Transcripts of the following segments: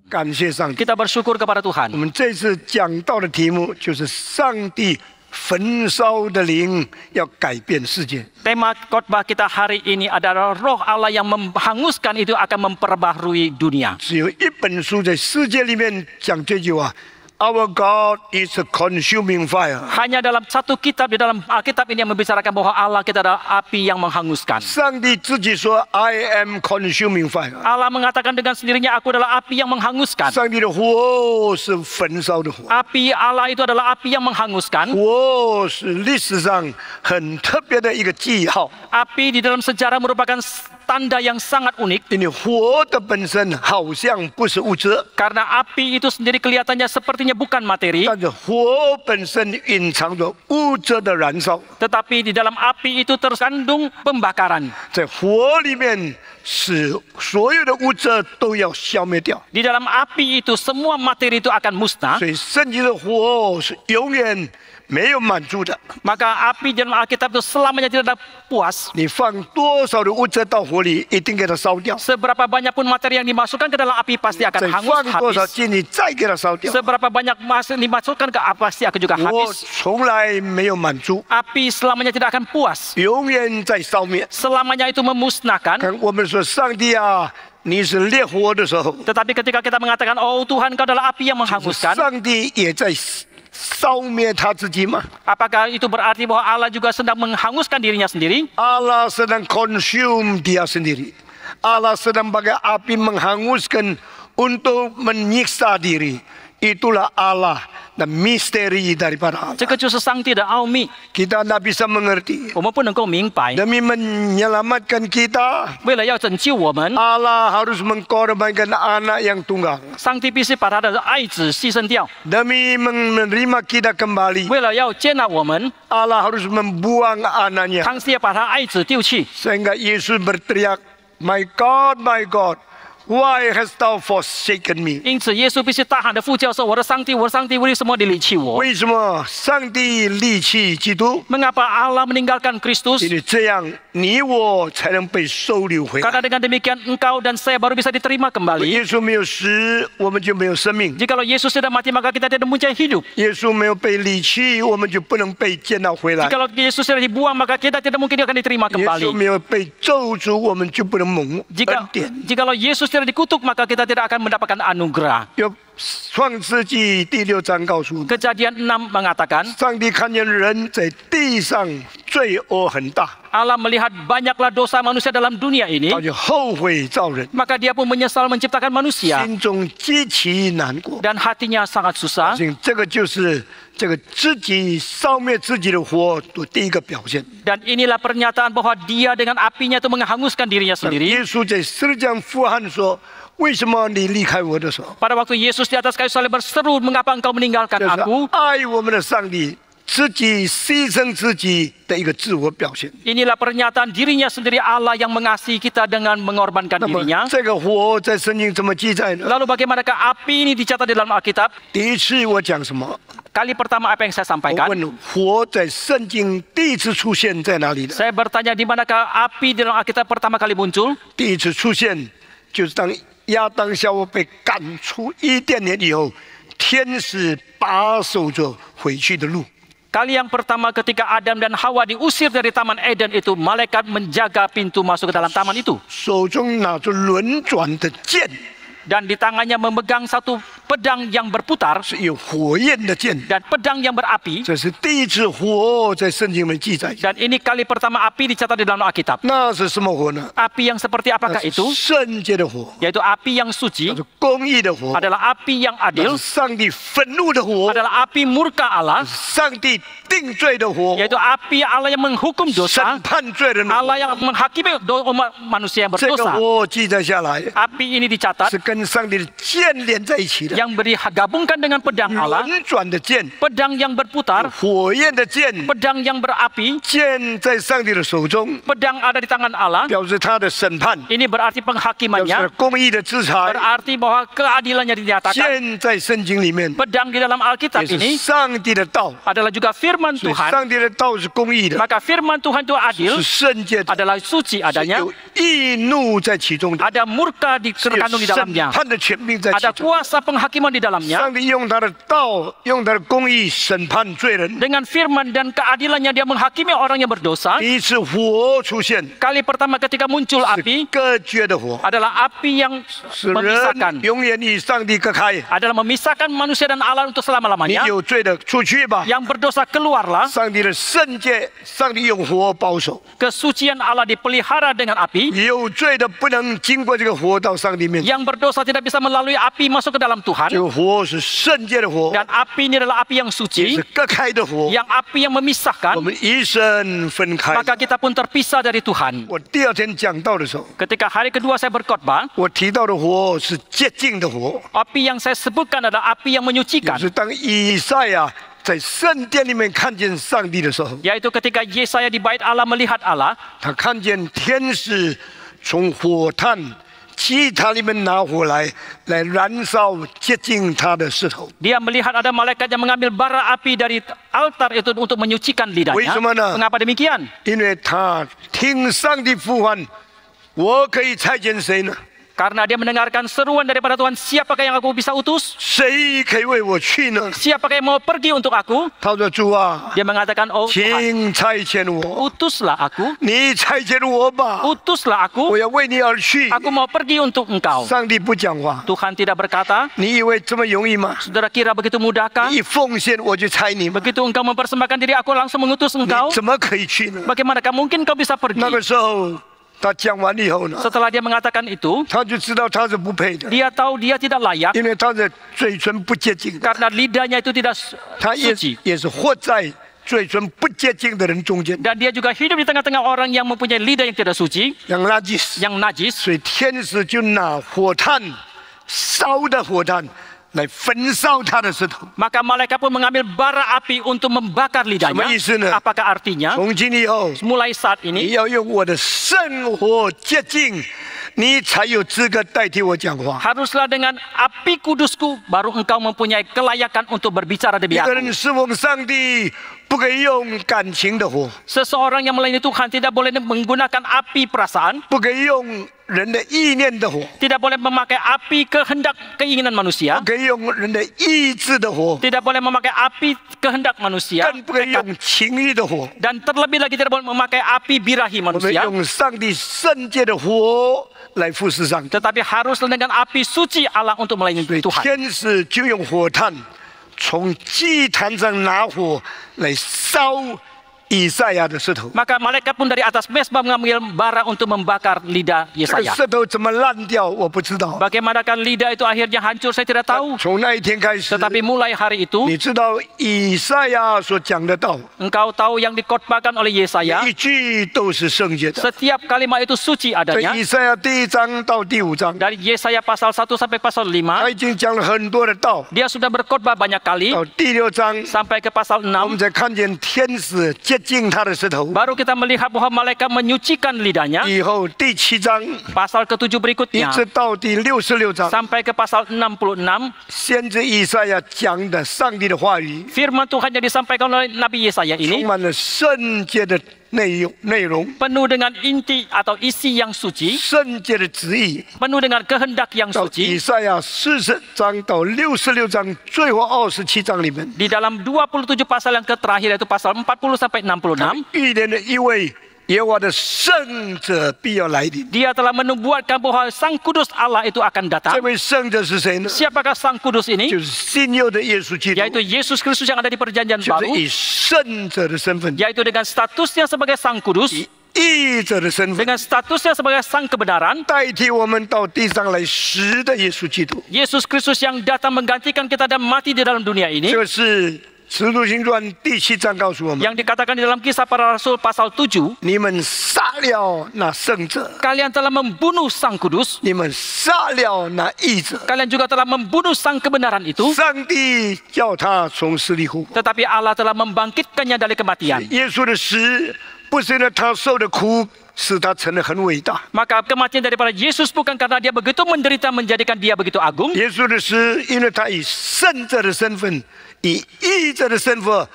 感谢上帝。 Kita bersyukur kepada 我 Tuhan. 们这次讲到的题目就是上帝焚烧的灵要改变世界。 Tema khotbah kita hari ini adalah roh Allah yang menghanguskan itu akan memperbaharui dunia. 只有一本书在世界里面讲这句话 ：Our God is a consuming fire。 Hanya dalam satu kitab di dalam Alkitab ini yang membicarakan bahwa Allah kita adalah api yang menghanguskan. 上帝自己说 ：“I am consuming fire。” Allah mengatakan dengan sendirinya, aku adalah api yang menghanguskan. 上帝的火是焚烧的火， Api Allah itu adalah api yang menghanguskan. 火是历史上很特别的一个记号， Api di dalam sejarah merupakan tanda yang sangat unik. 因为火的本身好像不是物质， Karena api itu sendiri kelihatannya sepertinya bukan materi. 但是火本身隐藏着物质的燃烧， Tetapi di dalam api itu terkandung pembakaran. 在火里面使所有的物质都要消灭掉。 Di dalam api itu semua materi itu akan musnah. 所以圣经的火是永远没有满足的。 Maka api di dalam Alkitab itu selamanya tidak ada puas. 你放多少的物质到火里，一定给它烧掉； Seberapa banyak pun materi yang dimasukkan ke dalam api pasti akan 再 hangus 放多少 habis. 精力，再给它烧掉。 Seberapa banyak masuk dimasukkan ke api pasti akan juga 火 habis. 从来没有满足， Api selamanya tidak akan puas. 永远在烧灭。 Selamanya itu memusnahkan. 看我们说上帝啊，你是烈火的时候， Tetapi ketika kita mengatakan, oh Tuhan kau adalah api yang menghanguskan. 上帝也在烧灭他自己吗？ Apakah itu berarti bahwa Allah juga sedang menghanguskan dirinya sendiri? Allah sedang consume dia sendiri. Allah sedang pakai api menghanguskan untuk menyiksa diri. Itulah Allah dan misteri daripada Allah. 这个就是上帝的奥秘， Kita tidak bisa mengerti. 我们不能够明白。 Demi menyelamatkan kita, 为了要拯救我们， Allah harus mengkorbankan anak yang tunggal. 上帝必须把他的爱子牺牲掉。 Demi menerima kita kembali, 为了要接纳我们， Allah harus membuang anaknya. 上帝要把他爱子丢弃。 Sehingga Yesus berteriak, My God, why hast thou forsaken me? 因此，耶稣必须大喊的呼叫说：“我的上帝，我的上帝，为什么你离弃我？ 为什么上帝离弃基督？ Mengapa Allah meninggalkan Kristus? 因为这样你我才能被收留回来。 Karena dengan demikian engkau dan saya baru bisa diterima kembali. 耶稣没有死，我们就没有生命； Jikalau Yesus tidak mati, maka kita tidak mempunyai hidup. 耶稣没有被离弃，我们就不能被接纳回来； Jikalau Yesus tidak dibuang, maka kita tidak mungkin akan diterima 耶稣 kembali. 没有被咒诅，我们就不能蒙恩典。 Jikalau Yesus tidak dikutuk, maka kita tidak akan mendapatkan anugerah. 有创世纪第6章告诉我们， Kejadian 6 mengatakan, 上帝看见人在地上罪恶很大， Allah melihat banyaklah dosa manusia dalam dunia ini, 他就后悔造人， maka dia pun menyesal menciptakan manusia. 心中极其难过。 Dan hatinya sangat susah. 这个就是这个自己烧灭自己的火的第一个表现。 Dan inilah pernyataan bahwa dia dengan apinya itu menghanguskan dirinya 耶 sendiri. 稣在十字架呼喊说：“为什么你离开我的时候？” Pada waktu Yesus di atas kayu salib berseru, mengapa engkau meninggalkan 这是 aku? 爱我们的上帝自己牺牲自己的一个自我表现。 Inilah pernyataan dirinya sendiri, Allah yang mengasihi kita dengan mengorbankan 那么 dirinya. 这个火在圣经怎么记载呢？ Lalu bagaimanakah api ini dicatat di dalam Alkitab? 第一次我讲什么？ Kali pertama apa yang saya 我 sampaikan? 问火在圣经第一次出现在哪里呢？ Saya bertanya di manakah api di dalam Alkitab pertama kali muncul? 第一次出现就是当亚当夏娃被赶出伊甸园以后，天使把守着回去的路。 Kali yang pertama ketika Adam dan Hawa diusir dari Taman Eden itu, malaikat menjaga pintu masuk ke dalam taman itu. 手中拿着轮转的剑， Dan di tangannya memegang satu pedang yang berputar 是有火焰的剑。 dan pedang yang berapi. 这是第一次火在圣经里面记载。 Dan ini kali pertama api dicatat di dalam Alkitab. 那是什么火呢？ Api yang seperti 那 apakah 是 itu? 圣洁的火， Yaitu api yang suci, 那是公义的火， adalah api yang 那 adil, 是上帝愤怒的火， adalah api murka Allah, 上帝定罪的火， yaitu api Allah yang menghukum 审 dosa, 判罪人的火。 Allah yang menghakimi umat manusia yang 这个 berdosa. 火记载下来， Api ini dicatat 是跟上帝的剑连在一起的。yang digabungkan dengan pedang Allah, 轮转的剑， pedang yang berputar, 火焰的剑， pedang yang berapi, 剑在上帝的手中， pedang ada di tangan Allah. 表示他的审判， Ini berarti 表示他 penghakimannya, 公义的制裁。 berarti bahwa keadilannya dinyatakan. 剑在圣经里面 Pedang di dalam Alkitab 也是 ini 上帝的道， adalah juga firman 所以 Tuhan. 上帝的道是公义的， Maka firman Tuhan itu adil, 是圣洁的， adalah suci 是 adanya, 有义怒在其中的， ada murka 是有 terkandung di 审 dalamnya, 判的权柄在其 ada 中。 kuasa penghakiman di dalamnya. 上帝用他的道，用他的公义审判罪人。 Dengan firman dan keadilannya dia menghakimi orang yang berdosa. 第一次火出现， Kali pertama ketika muncul 是 api 隔绝的火， adalah api yang 使 memisahkan, 人永远与上帝隔开。 adalah memisahkan manusia dan Allah untuk 你 selama-lamanya. 有罪的出去吧， Yang berdosa keluarlah. 上帝的圣洁，上帝用火保守。 Kesucian Allah dipelihara dengan api. 有罪的不能经过这个火到上帝面前， Yang berdosa tidak bisa melalui api masuk ke dalam 这 Tuhan. 个火是圣洁的火， Dan api ini adalah api yang 也 suci, 是隔开的火。 yang api yang 我 memisahkan. 们一生分开。 Maka kita pun terpisah dari Tuhan. 我第二天讲道的时候， Ketika hari kedua saya berkhotbah, 我提到的火是洁净的火， api yang saya sebutkan adalah api yang 就 menyucikan. 是当以赛亚在圣殿里面看见上帝的时候， Yaitu ketika Yesaya di bait Allah melihat Allah, 他看见天使从火炭祭坛里面拿火来燃烧洁净他的石头。 dia melihat ada malaikat yang mengambil bara api dari altar itu untuk menyucikan lidahnya. 为什么呢？ Mengapa demikian? 因为他听上帝呼唤，我可以差遣谁呢？ Karena dia mendengarkan seruan daripada Tuhan, siapakah yang aku bisa utus? 谁可以为我去呢？ Siapakah yang mau pergi untuk aku? 他说：“主啊， Dia mengatakan, oh Tuhan, 请差遣我， utuslah aku, 你差遣我吧， utuslah 我 aku, 要为你而去。 aku mau pergi untuk engkau. ” 上帝不讲话， Tuhan tidak berkata, 你以为这么容易吗？ saudara kira begitu mudahkah? 一奉献我就差你吗？ Begitu engkau mempersembahkan diri, aku langsung mengutus 你 engkau. 怎么可以去呢？ Bagaimanakah mungkin kau bisa 那个 pergi? 时候他讲完以后呢， Setelah dia mengatakan itu, 他就知道他是不配的， dia tahu dia tidak layak 因为他的嘴唇不洁净， karena lidahnya itu tidak 他也 suci. 也是活在嘴唇不洁净的人中间， Dan dia juga hidup di tengah-tengah orang yang mempunyai lidah yang tidak suci, 让垃圾死。 yang najis. 所以天使就拿火炭烧的火炭来焚烧他的石头。 Maka malaikat pun mengambil bara api untuk membakar lidahnya. 什么意思呢？ Apakah artinya? 从今以后， Mulai saat 你 ini, 要用我的圣火洁净，你才有资格代替我讲话。 haruslah dengan api kudusku, baru engkau mempunyai kelayakan untuk berbicara 一 demi 个 aku. 人侍奉上帝，不可以用感情的火， Seseorang yang melayani Tuhan tidak boleh menggunakan api perasaan, 不可以用人的意念的火， tidak boleh memakai api kehendak keinginan manusia, 不可以用人的意志的火， tidak boleh memakai api kehendak manusia, 更不可以用情欲的火。 dan terlebih lagi tidak boleh memakai api birahi 我们 manusia, 用上帝圣洁的火来服侍上帝。 tetapi haruslah dengan api suci Allah untuk melayani 所以 Tuhan. 天使就用火炭从祭坛上拿火来烧以赛亚的石头。 Maka malaikat pun dari atas mesbah mengambil bara untuk membakar lidah 这个 Yesaya. 石头怎么烂掉，我不知道。 Bagaimanakah lidah itu akhirnya hancur, saya tidak tahu. 从那一天开始， Tetapi mulai hari itu, 你知道以赛亚所讲的道， engkau tahu yang dikhotbahkan oleh Yesaya, 一句都是圣洁的。 setiap kalimat itu suci 在 adanya. 以赛亚第1章到第5章， Dari Yesaya pasal 1 sampai pasal 5, 他已经讲了很多的道。 dia sudah berkhotbah banyak kali. 到第6章， Sampai ke pasal 我们 6, 才看见天使洁净他的石头。 baru kita melihat bahwa malaikat menyucikan lidahnya. 以后第7章 Pasal ke-7 一 berikutnya, 直到第66章， sampai ke pasal 66, 先知以赛亚讲的上帝的话语， firman Tuhan yang disampaikan oleh Nabi Yesaya 充 ini 满了圣洁的内容， penuh dengan inti atau isi yang suci, 圣洁的旨意。 penuh dengan kehendak yang 到以 suci. 赛亚40章到66章，最后27章里面， Di dalam 27 pasal yang terakhir, yaitu pasal 40 sampai 66, 预言了一位耶和华的圣者必要来临。 dia telah menubuatkan bahwa Sang Kudus Allah itu akan 这 datang. 位圣者是谁呢？ Siapakah Sang Kudus ini? 就是新约的耶稣基督， Yaitu Yesus Kristus yang ada di perjanjian 就是 baru, 以圣者的身份， yaitu dengan statusnya sebagai Sang Kudus, 以义者的身份， dengan statusnya sebagai Sang Kebenaran, 代替我们到地上来死的耶稣基督。 Yesus Kristus yang datang menggantikan kita dan mati di dalam dunia ini. 这是使徒行传第7章告诉我们， yang dikatakan di dalam Kisah Para Rasul pasal 7, 你们杀了那圣者， kalian telah membunuh Sang Kudus, 你们杀了那义者， kalian juga telah membunuh Sang Kebenaran itu, 上帝叫他从死里复活。 tetapi Allah telah membangkitkannya dari kematian. 耶稣的死不是因为他受的苦使他成得很伟大， Maka kematian daripada Yesus bukan karena dia begitu menderita menjadikan dia begitu agung, 耶稣的死因为他以圣者的身份，以义者的身份，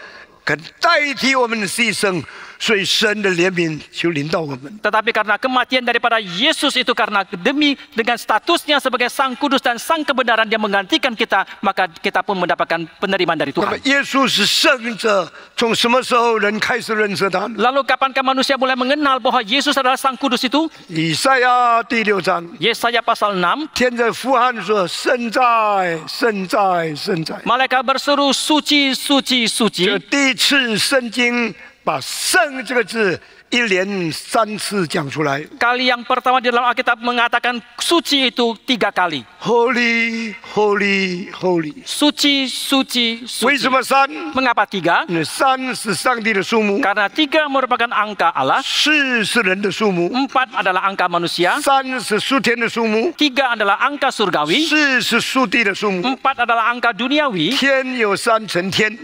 可代替我们的牺牲，所以神的怜悯就临到我们。 tetapi karena kematian daripada Yesus itu karena dengan statusnya sebagai Sang Kudus dan Sang Kebenaran dia menggantikan kita, maka kita pun mendapatkan penerimaan dari 那么 Tuhan. 耶稣是圣者，从什么时候人开始认识他呢？ Lalu kapankah manusia mulai mengenal bahwa Yesus adalah Sang Kudus itu? 以赛亚第6章， Yesaya pasal 6, 天在呼喊说：“圣在，圣在，圣在。” malaikat berseru suci, suci, 这 suci. 第一次圣经把“圣”这个字一连3次讲出来。 Kali yang pertama di dalam Alkitab mengatakan suci itu 3 kali. Holy, holy, holy。 Suci, suci, 为 suci. 什么3？ Mengapa 3? 因为3是上帝的数目， Karena 3 merupakan angka Allah, 4是人的数目， 4 adalah angka manusia, 3是属天的数目， 3 adalah angka surgawi, 4是属地的数目。 4 adalah angka duniawi, 天有3层天，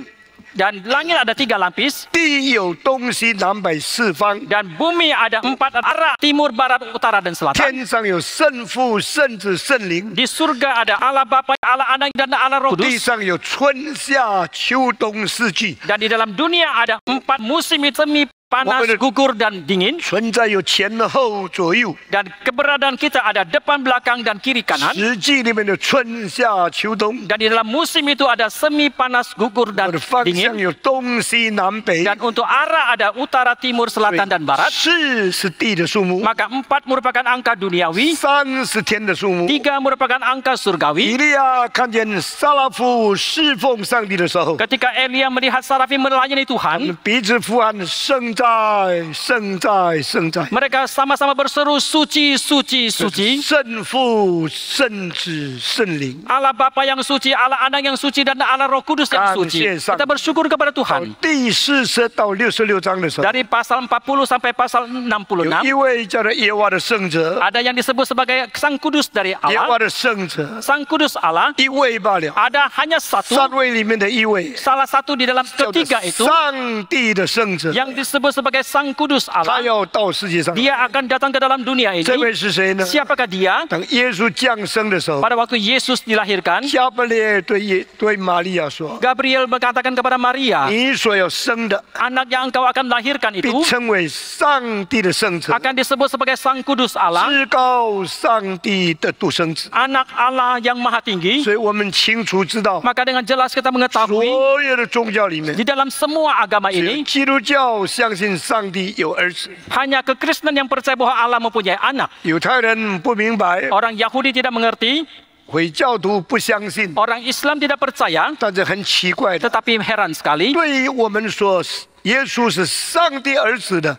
dan langit ada 3 lapis, 地有东西南北4方， dan bumi ada 4 arah, timur, barat, utara, dan selatan. 天上有圣父、圣子、圣灵， Di surga ada Allah Bapa, Allah Anak, dan Allah Roh 地 Kudus. 上有春夏秋冬4季， Dan di dalam dunia ada 4 musim, semi, panas, gugur, dan dingin. 存在有前后左右。 Dan keberadaan kita ada depan, belakang, dan kiri kanan. 实际里面的春夏秋冬， Dan di dalam musim itu ada semi, panas, gugur, 我 dan 的方向 dingin. 有东西南北。 Dan untuk arah ada utara, timur, selatan, dan barat. 4是地的数目， Maka 4 merupakan angka duniawi, 3是天的数目。 3 merupakan angka 以 surgawi. 利亚看见撒拉夫侍奉上帝的时候， Ketika Elia melihat Sarafim melayani Tuhan, 彼此呼喊：“圣在，圣在，圣在！” mereka sama-sama berseru suci, suci, 这是 suci. 圣父、圣子、圣灵。 Allah Bapa yang suci, Allah Anak yang suci, dan Allah Roh Kudus yang suci. Kita bersyukur kepada 到 Tuhan. 第40到66章的时候， Dari pasal 40 sampai pasal 有 66, 一位叫做耶和华的圣者， ada yang disebut sebagai Sang Kudus dari 耶和华 Allah. 的圣者 Sang Kudus Allah 一位罢了， ada hanya 3 satu, 位里面的一位， salah satu di dalam 叫做 ketiga itu 上帝的圣者， yang disebut sebagai Sang Kudus 他 Allah. 要到世界上。 Dia akan datang ke dalam dunia 这 ini. 位是谁呢？ Siapakah dia? 当耶稣降生的时候， Pada waktu Yesus dilahirkan, 加百列对玛利亚说 Gabriel berkatakan kepada：“ Maria, 你所要生的 anak yang engkau akan lahirkan 必 itu 称为上帝的圣者， akan disebut sebagai Sang Kudus Allah, 至高上帝的独生子。 anak Allah yang maha tinggi.” 所以我们清楚知道， Maka dengan jelas kita mengetahui 所有的宗教里面， di dalam semua agama 只有 ini 基督教相信上帝有儿子， hanya kekristenan yang percaya bahwa Allah mempunyai anak. 犹太人不明白， Orang Yahudi tidak mengerti, 回教徒不相信， orang Islam tidak percaya, 但是很奇怪的， tetapi heran sekali. 对于我们说耶稣是上帝儿子的，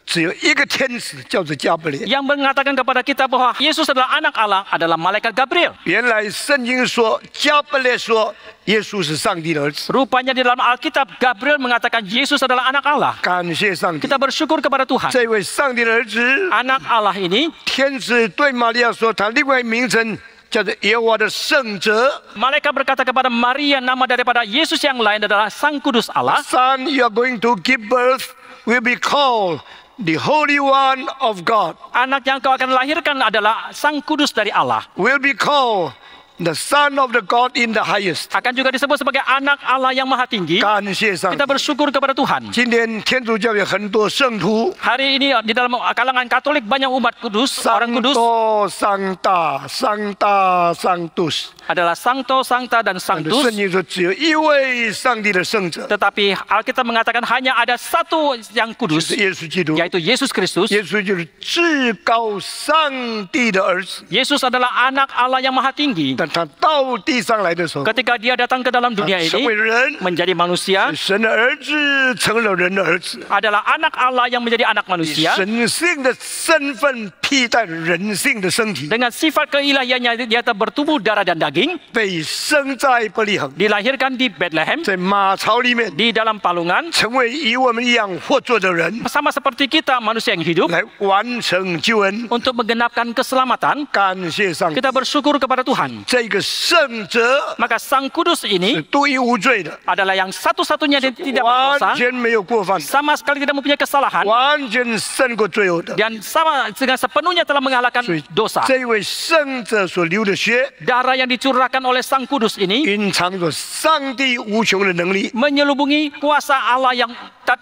只有一个天使叫做加百列。 Yang mengatakan kepada kita bahwa Yesus adalah anak Allah adalah malaikat Gabriel. 原来圣经说，加百列说耶稣是上帝的儿子。 Rupanya di dalam Alkitab Gabriel mengatakan Yesus adalah anak Allah. 感谢上帝， Kita bersyukur kepada Tuhan. 这位上帝的儿子， Anak Allah ini, 天使对玛利亚说，他另外名称叫做耶和华的圣者。 malaikat berkata kepada Maria, nama daripada Yesus yang lain adalah Sang Kudus Allah. Son, you are going to give birth will be called the Holy One of God. Anak yang kau akan lahirkan adalah Sang Kudus dari Allah. Will be called the Son of the God in the highest. Akan juga disebut sebagai anak Allah yang maha tinggi. 感谢上帝 Kita。bersyukur kepada Tuhan. 今天天主教有很多圣徒， Hari ini di dalam kalangan Katolik banyak umat kudus, orang kudus Sancto Sancta Sancta Sanctus。 adalah Sancto, Sancta, dan 圣 Sanctus. 经说，只有一位上帝的圣者， Tetapi Alkitab mengatakan hanya ada satu yang 是 kudus, 耶稣基督。 yaitu Yesus Kristus. 耶稣就是至高上帝的儿子， Yesus adalah anak Allah yang maha tinggi. 但他到地上来的时候， Ketika dia datang ke dalam dunia 成为 ini 人， menjadi manusia 是神的儿子，成了人的儿子， adalah anak Allah yang menjadi anak 以 manusia 神性的身份替代人性的身体， dengan sifat keilahiannya dia bertubuh darah dan daging 被生在伯利恒， dilahirkan di Bethlehem 在马槽里面， di dalam palungan 成为与我们一样活着的人， sama seperti kita manusia yang hidup 来完成救恩。 untuk menggenapkan keselamatan 感谢上帝， kita bersyukur kepada Tuhan 这个圣者 maka Sang Kudus 是 ini 独一无罪的， adalah yang satu-satunya yang tidak 完 berdosa 全没有过犯， sama sekali tidak mempunyai kesalahan 完全胜过罪恶的。 dan sama dengan sepenuhnya telah mengalahkan 所以 dosa 这位圣者所流的血， darah yang dicurahkan oleh Sang Kudus ini 蕴藏着上帝无穷的能力。 menyelubungi kuasa Allah yang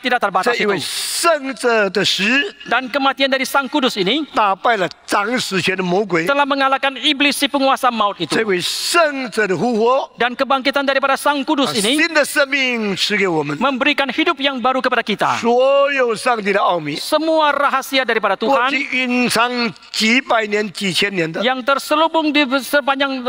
tidak terbatas 这一位 itu 圣者的死， dan kematian dari Sang Kudus ini 打败了掌死权的魔鬼。 telah mengalahkan iblis si penguasa maut 这 itu 位圣者的复活， dan kebangkitan daripada Sang 把 Kudus ini 新的生命赐给我们。 memberikan hidup yang baru kepada kita 所有上帝的奥秘， semua rahasia daripada 过 Tuhan 去隐藏几百年、几千年的， yang terselubung di sepanjang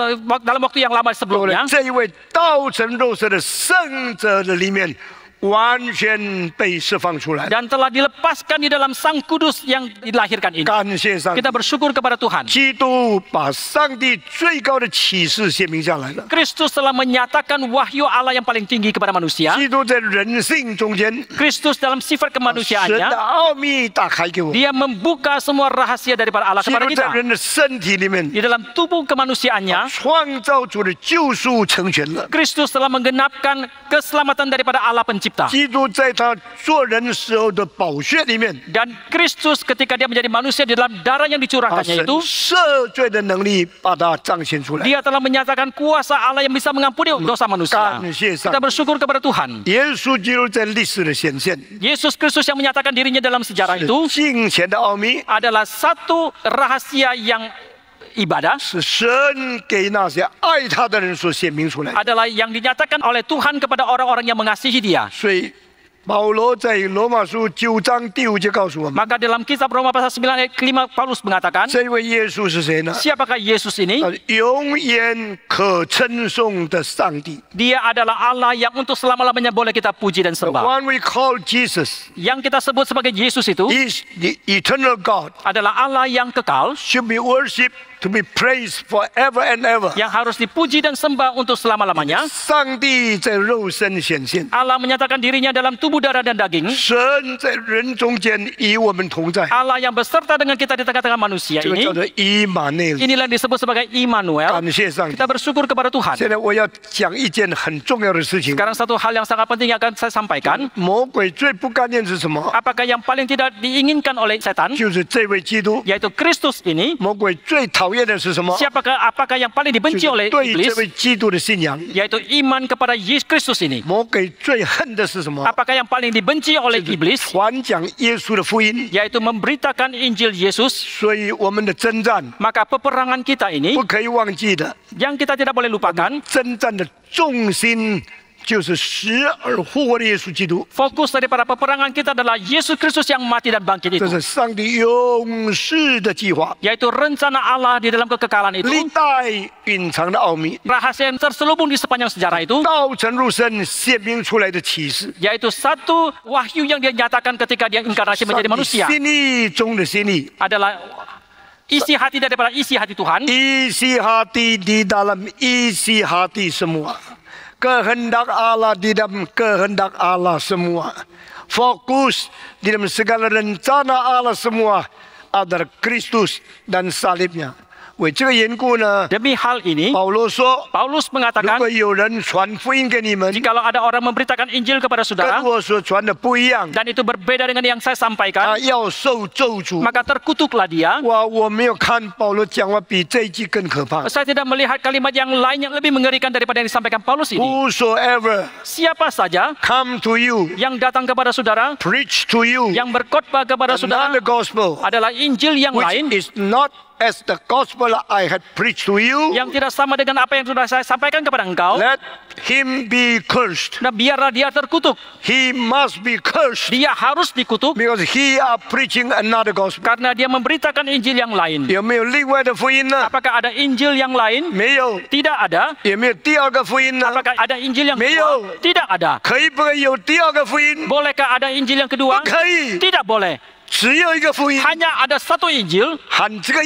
dalam waktu yang lama 都在 sebelumnya 这一位道成肉身的圣者的里面，完全被释放出来。 dan telah dilepaskan di dalam Sang Kudus yang dilahirkan ini. 感谢上帝， Kita bersyukur kepada Tuhan. 基督把上帝最高的启示显明下来了。 Kristus telah menyatakan wahyu Allah yang paling tinggi kepada manusia. 基督在人性中间， Kristus dalam sifat 神的 kemanusiaannya, 奥秘打开给我。 dia membuka semua rahasia daripada Allah 基 kepada 督在 kita. 人的身体里面， Di dalam tubuh kemanusiaannya, 创造主的救赎成全了。 Kristus telah menggenapkan keselamatan daripada Allah pencipta. 基督在他做人时候的宝血里面， Dan Kristus ketika dia menjadi manusia di dalam darah yang 把 dicurahkannya 神 itu, 赦罪的能力把它彰显出来。 dia telah menyatakan kuasa Allah yang bisa mengampuni dosa manusia. 感谢上 Kita 帝， bersyukur kepada Tuhan. 耶稣基督在历史的显现， Yesus Kristus yang menyatakan dirinya dalam sejarah 是 itu 敬虔的奥秘， adalah satu rahasia yang ibadah, 是神给那些爱他的人所显明出来。 adalah yang dinyatakan oleh Tuhan kepada orang-orang yang mengasihi Dia. 所以保罗在罗马书9章第5节告诉我们， Maka dalam kitab Roma pasal 9 ayat kelima Paulus mengatakan, 这位耶稣是谁呢？ siapakah Yesus ini? 他是永远可称颂的上帝。 Dia adalah Allah yang untuk selama-lamanya boleh kita puji dan The sembah. one we call Jesus Yang kita sebut sebagai Yesus itu is the eternal God, adalah Allah yang kekal, should be worshipped, to be praised forever and ever. yang harus dipuji dan sembah untuk selama-lamanya. 上帝在肉身显现， Allah menyatakan dirinya dalam tubuh darah dan daging. 神在人中间与我们同在， Allah yang beserta dengan kita di tengah-tengah manusia 这个 ini. 叫做以马内利。 Inilah yang disebut sebagai Immanuel. 感谢上帝 Kita。bersyukur kepada Tuhan. 现在我要讲一件很重要的事情。 Sekarang satu hal yang sangat penting yang akan saya sampaikan. 魔鬼最不甘愿是什么？ Apakah yang paling tidak diinginkan oleh setan? 就是这位基督。 Yaitu Kristus ini. 魔鬼最讨厌的是什么？ Apakah yang paling 就 dibenci 是 oleh 对 iblis? 这位基督的信仰。 Yaitu iman kepada Yesus Kristus ini. 魔鬼最恨的是什么？ Apakah yang paling dibenci oleh iblis? 传讲耶稣的福音。 Yaitu memberitakan Injil Yesus. 所以我们的征战 Maka peperangan kita ini 不可以忘记的， yang kita tidak boleh lupakan, 征战的重心就是死而复活的耶稣基督。 fokus daripada peperangan kita adalah Yesus Kristus yang mati dan bangkit 这 itu. 是上帝永世的计划， Yaitu rencana Allah di dalam kekekalan 历 itu. 代隐藏的奥秘， Rahasia yang terselubung di sepanjang sejarah itu. 道成肉身显明出来的启示。 Yaitu satu wahyu yang dia nyatakan ketika dia inkarnasi menjadi 上帝 manusia. 心意中的心意， Adalah isi hati daripada isi hati Tuhan. isi hati di dalam isi hati semua. Kehendak Allah di dalam kehendak Allah semua. Fokus di dalam segala rencana Allah semua adalah Kristus dan salibnya. 为这个缘故呢， Demi hal ini, 保罗说， Paulus 如 mengatakan, 果有人传福音给你们， jikalau ada orang memberitakan Injil kepada 跟 saudara, 我所传的不一样， dan itu berbeda dengan yang saya 他 sampaikan, 要受咒诅。 maka terkutuklah dia. 我没有看保罗讲话比这一句更可怕。 Saya tidak melihat kalimat yang lain yang lebih mengerikan daripada yang disampaikan Paulus ini. Whosoever Siapa saja come to you, yang datang kepada saudara, preach to you yang berkhotbah kepada saudara, another gospel adalah Injil yang which lain is not as the gospel I had preached to you, yang tidak sama dengan apa yang sudah saya sampaikan kepada engkau, let him be cursed. nah biarlah dia terkutuk. He must be cursed Dia harus dikutuk because he are preaching another gospel. karena dia memberitakan Injil yang lain. 有没有另外的福音呢？ Apakah ada Injil yang lain? 没有。 Tidak ada. 有没有第二个福音呢？ Apakah ada Injil yang 没 kedua? 有。 Tidak ada. 可以不可以有第二个福音？ Bolehkah ada Injil yang kedua? 不可以， Tidak boleh. 只有一个福音， Hanya ada satu Injil 喊这个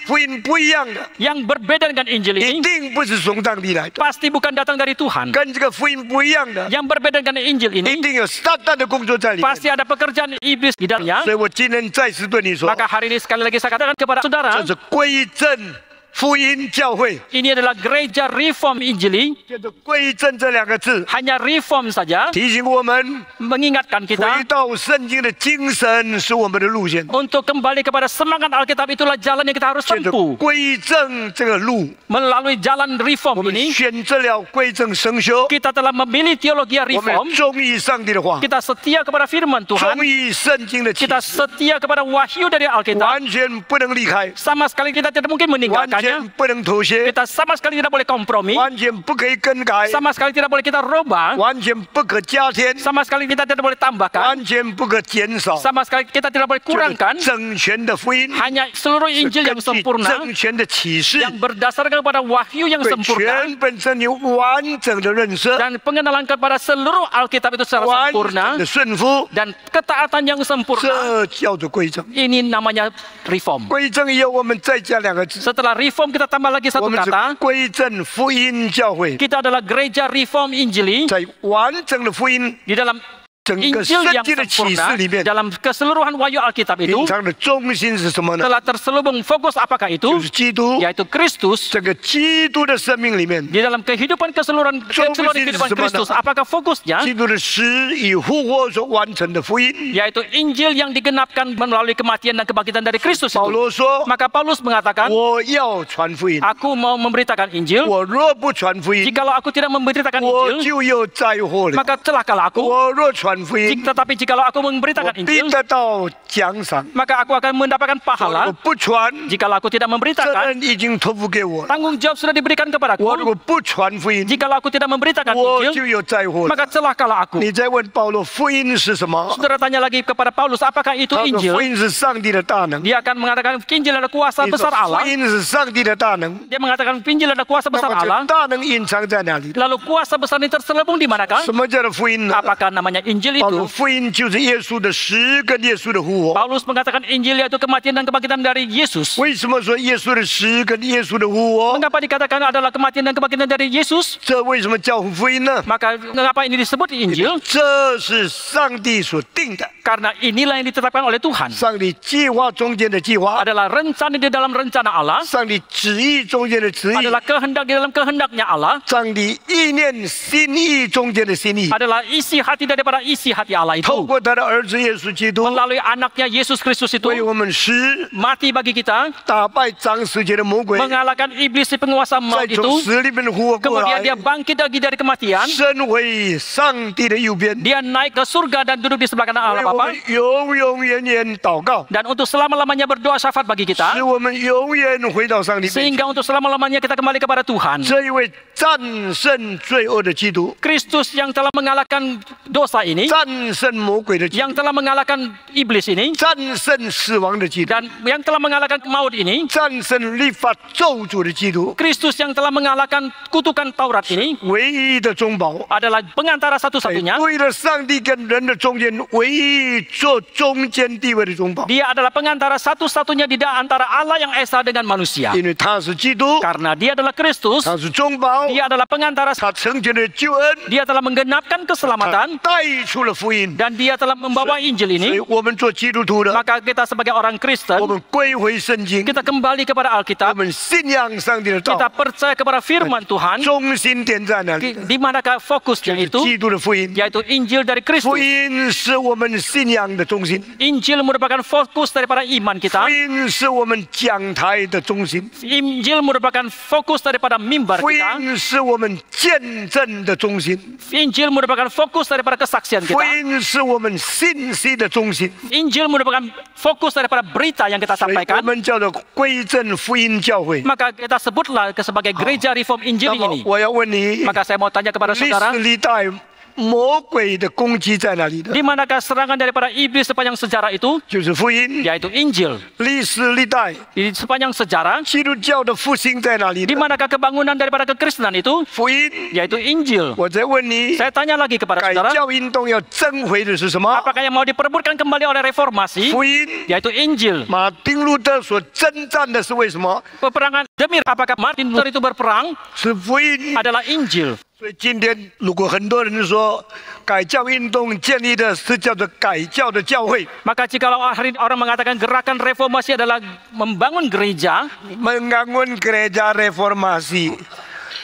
福音不一样的， yang berbeda dengan Injil 一 ini. 定不是从上帝来的， Pasti bukan datang dari Tuhan. 跟这个福音不一样的， Yang berbeda dengan Injil 一 ini, 定有撒旦的工作在里面。 pasti ada pekerjaan iblis di dalamnya. 所以我今天再次对你说， Maka hari ini sekali lagi saya katakan kepada saudara, 这是归正福音教会， ini adalah gereja Reform Injili. 就是归正这两个字， Hanya reform saja 提醒我们 mengingatkan 回 kita 到圣经的精神是我们的路线， untuk kembali kepada semangat Alkitab. Itulah jalan yang kita harus 借着 tempuh. 归正这个路， Melalui jalan 我 reform 们 ini, 选择了归正神修， kita telah memilih teologi 我们 reform. 忠于上帝的话， Kita setia kepada firman Tuhan. 忠于圣经的启 Kita 示， setia kepada wahyu dari Alkitab. 完全不能离开， Sama sekali kita tidak mungkin 完 meninggalkannya. 全不能妥协， Kita sama sekali tidak boleh kompromi. 完全不可以更改， Sama sekali tidak boleh kita rubah. 完全不可加添， Sama sekali kita tidak boleh tambahkan. 完全不可减少。 Sama sekali kita tidak boleh 就是 kurangkan. 整全的福音， Hanya seluruh 是 Injil 根 yang 据 sempurna, 整全的启示， yang berdasarkan kepada wahyu yang 对 sempurna, 全本身有完整的认识， dan pengenalan kepada seluruh Alkitab itu secara 完 sempurna, 整的顺服， dan ketaatan yang sempurna. 这叫做归正。 Ini namanya reform. 归正以后，我们再加两个字， Setelah reform kita tambah lagi 我 satu 们是 kata. 归正福音教会， Kita adalah gereja reform Injili 在完整的福音 di dalam 整个 Injil 圣 yang 经的启示 sempurna, 里面， dalam keseluruhan wahyu Alkitab itu 隐藏的中心是什么呢？ telah terselubung fokus apakah 就 itu? 是基督。 Yaitu Kristus. 这个基督的生命里面， Di dalam kehidupan keseluruhan kehidupan Kristus, apakah fokusnya? 基督的死与复活所完成的福音。 Yaitu Injil yang digenapkan melalui kematian dan kebangkitan dari Kristus 保 itu. 罗说 Maka Paulus mengatakan, 我要传福音， aku mau memberitakan Injil. 我若不传福音， Jikalau aku tidak memberitakan 我 Injil, 就有灾祸了。 maka celakalah aku. 我若传福音， Tetapi jikalau aku 我 memberitakan 必 Injil, 得到奖赏。 maka aku akan mendapatkan 我 pahala. 不传， Jikalau aku tidak 责 memberitakan, 任已经托付给我了。 tanggung jawab sudah diberikan 我如 kepadaku. 果不传福音， Jikalau aku tidak memberitakan 我 Injil, 就有灾祸了。 maka celakalah aku. 你再问保罗，福音是什么？ Saudara tanya lagi kepada Paulus, apakah itu 他说福 Injil? 音是上帝的大能。 Dia akan mengatakan Injil adalah kuasa 你说 besar 福 Allah. 音是上帝的大能， Dia mengatakan Injil adalah kuasa 那 besar 么这 Allah. 大能隐藏在哪里？ Lalu kuasa besar ini terselubung di manakah? 什么叫做福音呢？ Apakah namanya Injil 保罗 itu? 福音就是耶稣的死跟耶稣的复活。 Paulus mengatakan Injil yaitu kematian dan kebangkitan dari Yesus. 为什么说耶稣的死跟耶稣的复活？ Mengapa dikatakan adalah kematian dan kebangkitan dari Yesus? 这为什么叫福音呢？ Maka mengapa ini disebut Injil? 这是上帝所定的， Karena inilah yang ditetapkan oleh Tuhan. 上帝计划中间的计划， Adalah rencana di dalam rencana Allah. 上帝旨意中间的旨意， Adalah kehendak di dalam kehendaknya Allah. 上帝意念心意中间的心意， Adalah isi hati daripada isi hati Allah 透 itu. 过他的儿子耶稣基督 Melalui anaknya Yesus Kristus 为 itu 我们死， mati bagi kita, 打败掌世界的魔鬼， mengalahkan iblis si penguasa 再 maut 从 itu. 死里面复活过 Kemudian 来 dia，bangkit lagi dari kematian. 升为上帝的右边， Dia naik ke surga dan duduk di sebelah kanan 为 Allah 我 Bapa. 们永永远远祷告， Dan untuk selama-lamanya berdoa syafaat bagi 使 kita. 我们永远回到上帝面前。 Sehingga untuk selama-lamanya kita kembali kepada Tuhan. 这一位战胜罪恶的基督， Kristus yang telah mengalahkan dosa ini. 战胜魔鬼的基督， Yang telah mengalahkan iblis ini. 战胜死亡的基督， Dan yang telah mengalahkan maut ini. 战胜律法咒诅的基督， Kristus yang telah mengalahkan kutukan Taurat ini. 唯一的中保， Adalah pengantara 在 satu-satunya. 对了上帝跟人的中间唯一做中间地位的中保， Dia adalah pengantara satu-satunya di antara Allah yang esa dengan manusia. 因为他是基督， Karena dia adalah Kristus. 他是中保， Dia adalah pengantara. 他成全了救恩， Dia telah menggenapkan 他 keselamatan. 带出了福音。 Dan dia telah membawa Injil 所以 ini. 我们做基督徒的， Maka kita sebagai orang 我 Kristen, 们归回圣经， kita kembali kepada 我 Alkitab. 们信仰上帝的 Kita 道， percaya kepada firman Tuhan. 中心点在哪里？ Di manakah fokusnya 就是 itu? 基督的福音。 Yaitu Injil dari 福 Kristus. 音是我们信仰的中心， Injil merupakan fokus daripada iman 福 kita. 音是我们讲台的中心， Injil merupakan fokus daripada mimbar 福 kita. 音是我们见证的中心， Injil merupakan fokus daripada kesaksian Kristen福 kita. 音是我们信息的中心， Injil merupakan fokus daripada berita yang kita 所以我 sampaikan. 们叫做归正福音教会。 Maka kita sebutlah sebagai gereja reform 那 Injil 么 ini. 我要问你， Maka saya mau tanya kepada 历 saudara, 史历代魔鬼的攻击在哪里的？ di manakah serangan daripada iblis sepanjang sejarah itu? 就是福音。 Yaitu Injil. 历史历代 Di sepanjang sejarah, 基督教的复兴在哪里 di 的？ manakah kebangunan daripada kekristenan itu? 福音。 Yaitu Injil. 我再问你， Saya tanya lagi kepada 改 saudara, 教运动要争回的是什么？ apakah yang mau diperebutkan kembali oleh reformasi? 福音。 Yaitu Injil. 马丁路德所征战的是为什么？ Peperangan demi apakah Martin Luther itu berperang? 是福音。 Adalah Injil. 所以今天，如果很多人说改教运动建立的是叫做改教的教会， Maka jikalau hari orang mengatakan gerakan reformasi adalah membangun gereja, membangun gereja reformasi,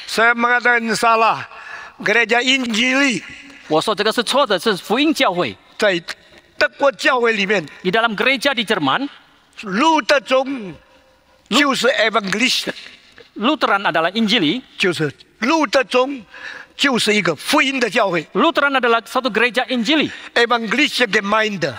saya mengatakan salah. Gereja Injili 我说这个是错的，是福音教会。在德国教会里面， Di dalam gereja di Jerman, 路德宗就是 Evangelist， Lutheran adalah Injili. 就是路德宗就是一个福音的教会 Lutheran adalah satu gereja Injili, ，Evangelist Gemeinde，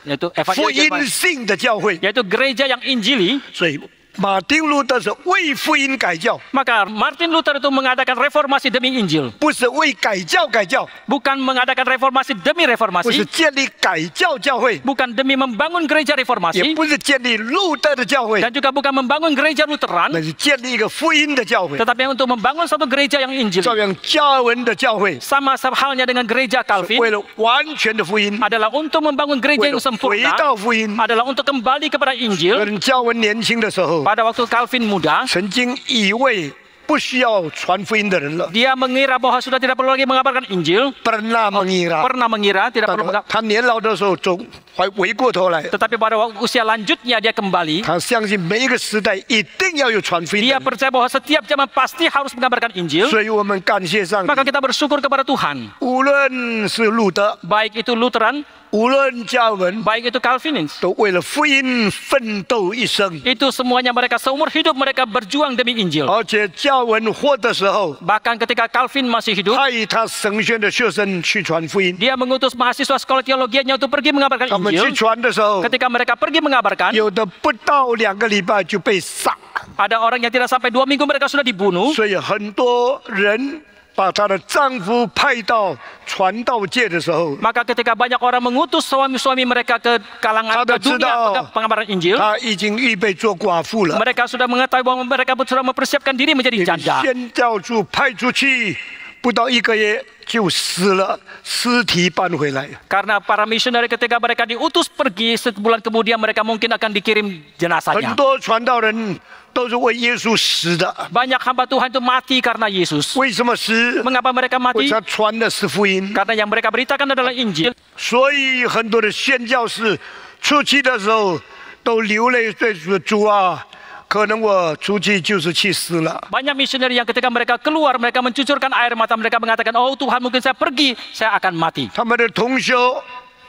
yaitu 福 Evangelical 音性的教会。 yaitu gereja yang Injili. 所以马丁路德是为福音改教， Maka Martin Luther itu mengadakan reformasi demi Injil, 不是为改教改教， bukan mengadakan reformasi demi 不是 reformasi, 建立改教教会， bukan demi membangun gereja 也 reformasi, 不是建立路德的教会， dan juga bukan membangun gereja 那 Lutheran, 是建立一个福音的教会， tetapi untuk membangun satu gereja yang 照 Injili. 样加尔文的教会， Sama halnya dengan gereja 为 Calvin 了完全的福音， adalah untuk membangun gereja 为了 yang 回 sempurna, 到福音。 adalah untuk kembali kepada 有 Injil. 人加尔文年轻的时候， Pada waktu Calvin muda, 曾经以为不需要传福音的人了， dia mengira bahwa sudah tidak perlu lagi mengabarkan Injil. pernah mengira， tidak perlu 他年老的时候总还回过头来， tetapi pada usia lanjutnya dia kembali. 他相信每一个时代一定要有传福音的 Dia 人。 percaya bahwa setiap zaman pasti harus mengabarkan Injil. 所以我们感谢上帝， Maka kita bersyukur kepada Tuhan. 无论是路德， Baik itu Lutheran, 无论加尔文， baik itu Calvinis. 都为了福音奋斗一生。 Itu semuanya mereka seumur hidup mereka berjuang demi Injil. 而且加尔文活的时候， Bahkan ketika Calvin masih hidup, 派他神学的学生去传福音。 dia mengutus mahasiswa sekolah teologianya untuk pergi mengabarkan 他们去 Injil. 传的时候， Ketika mereka pergi mengabarkan, 有的不到2个礼拜就被杀， ada orang yang tidak sampai 2 minggu mereka sudah dibunuh. 所以很多人把她的丈夫派到传道界的时候， Maka ketika banyak orang mengutus suami-suami mereka ke kalangan Ada ke dunia sudah. pengabaran Injil, 她已经预备做寡妇了。 mereka sudah mengetahui bahwa mereka sudah mempersiapkan diri menjadi janda. 宣教处派出去不到1个月就死了，尸体搬回来。 Karena para misioneri ketika mereka diutus pergi, sebulan kemudian mereka mungkin akan dikirim 很 jenazahnya. 多传道人都是为耶稣死的。 Banyak hamba Tuhan itu mati karena Yesus. 为什么死？ Mengapa mereka 为 mati? 他传的是福音。 Karena yang mereka beritakan adalah Injil. 所以很多的宣教士出去的时候都流泪对主啊，可能我出去就是去死了。 Banyak misioneri yang ketika mereka keluar, mereka mencucurkan air mata, mereka mengatakan, oh Tuhan mungkin saya pergi, saya akan mati. 他们的同修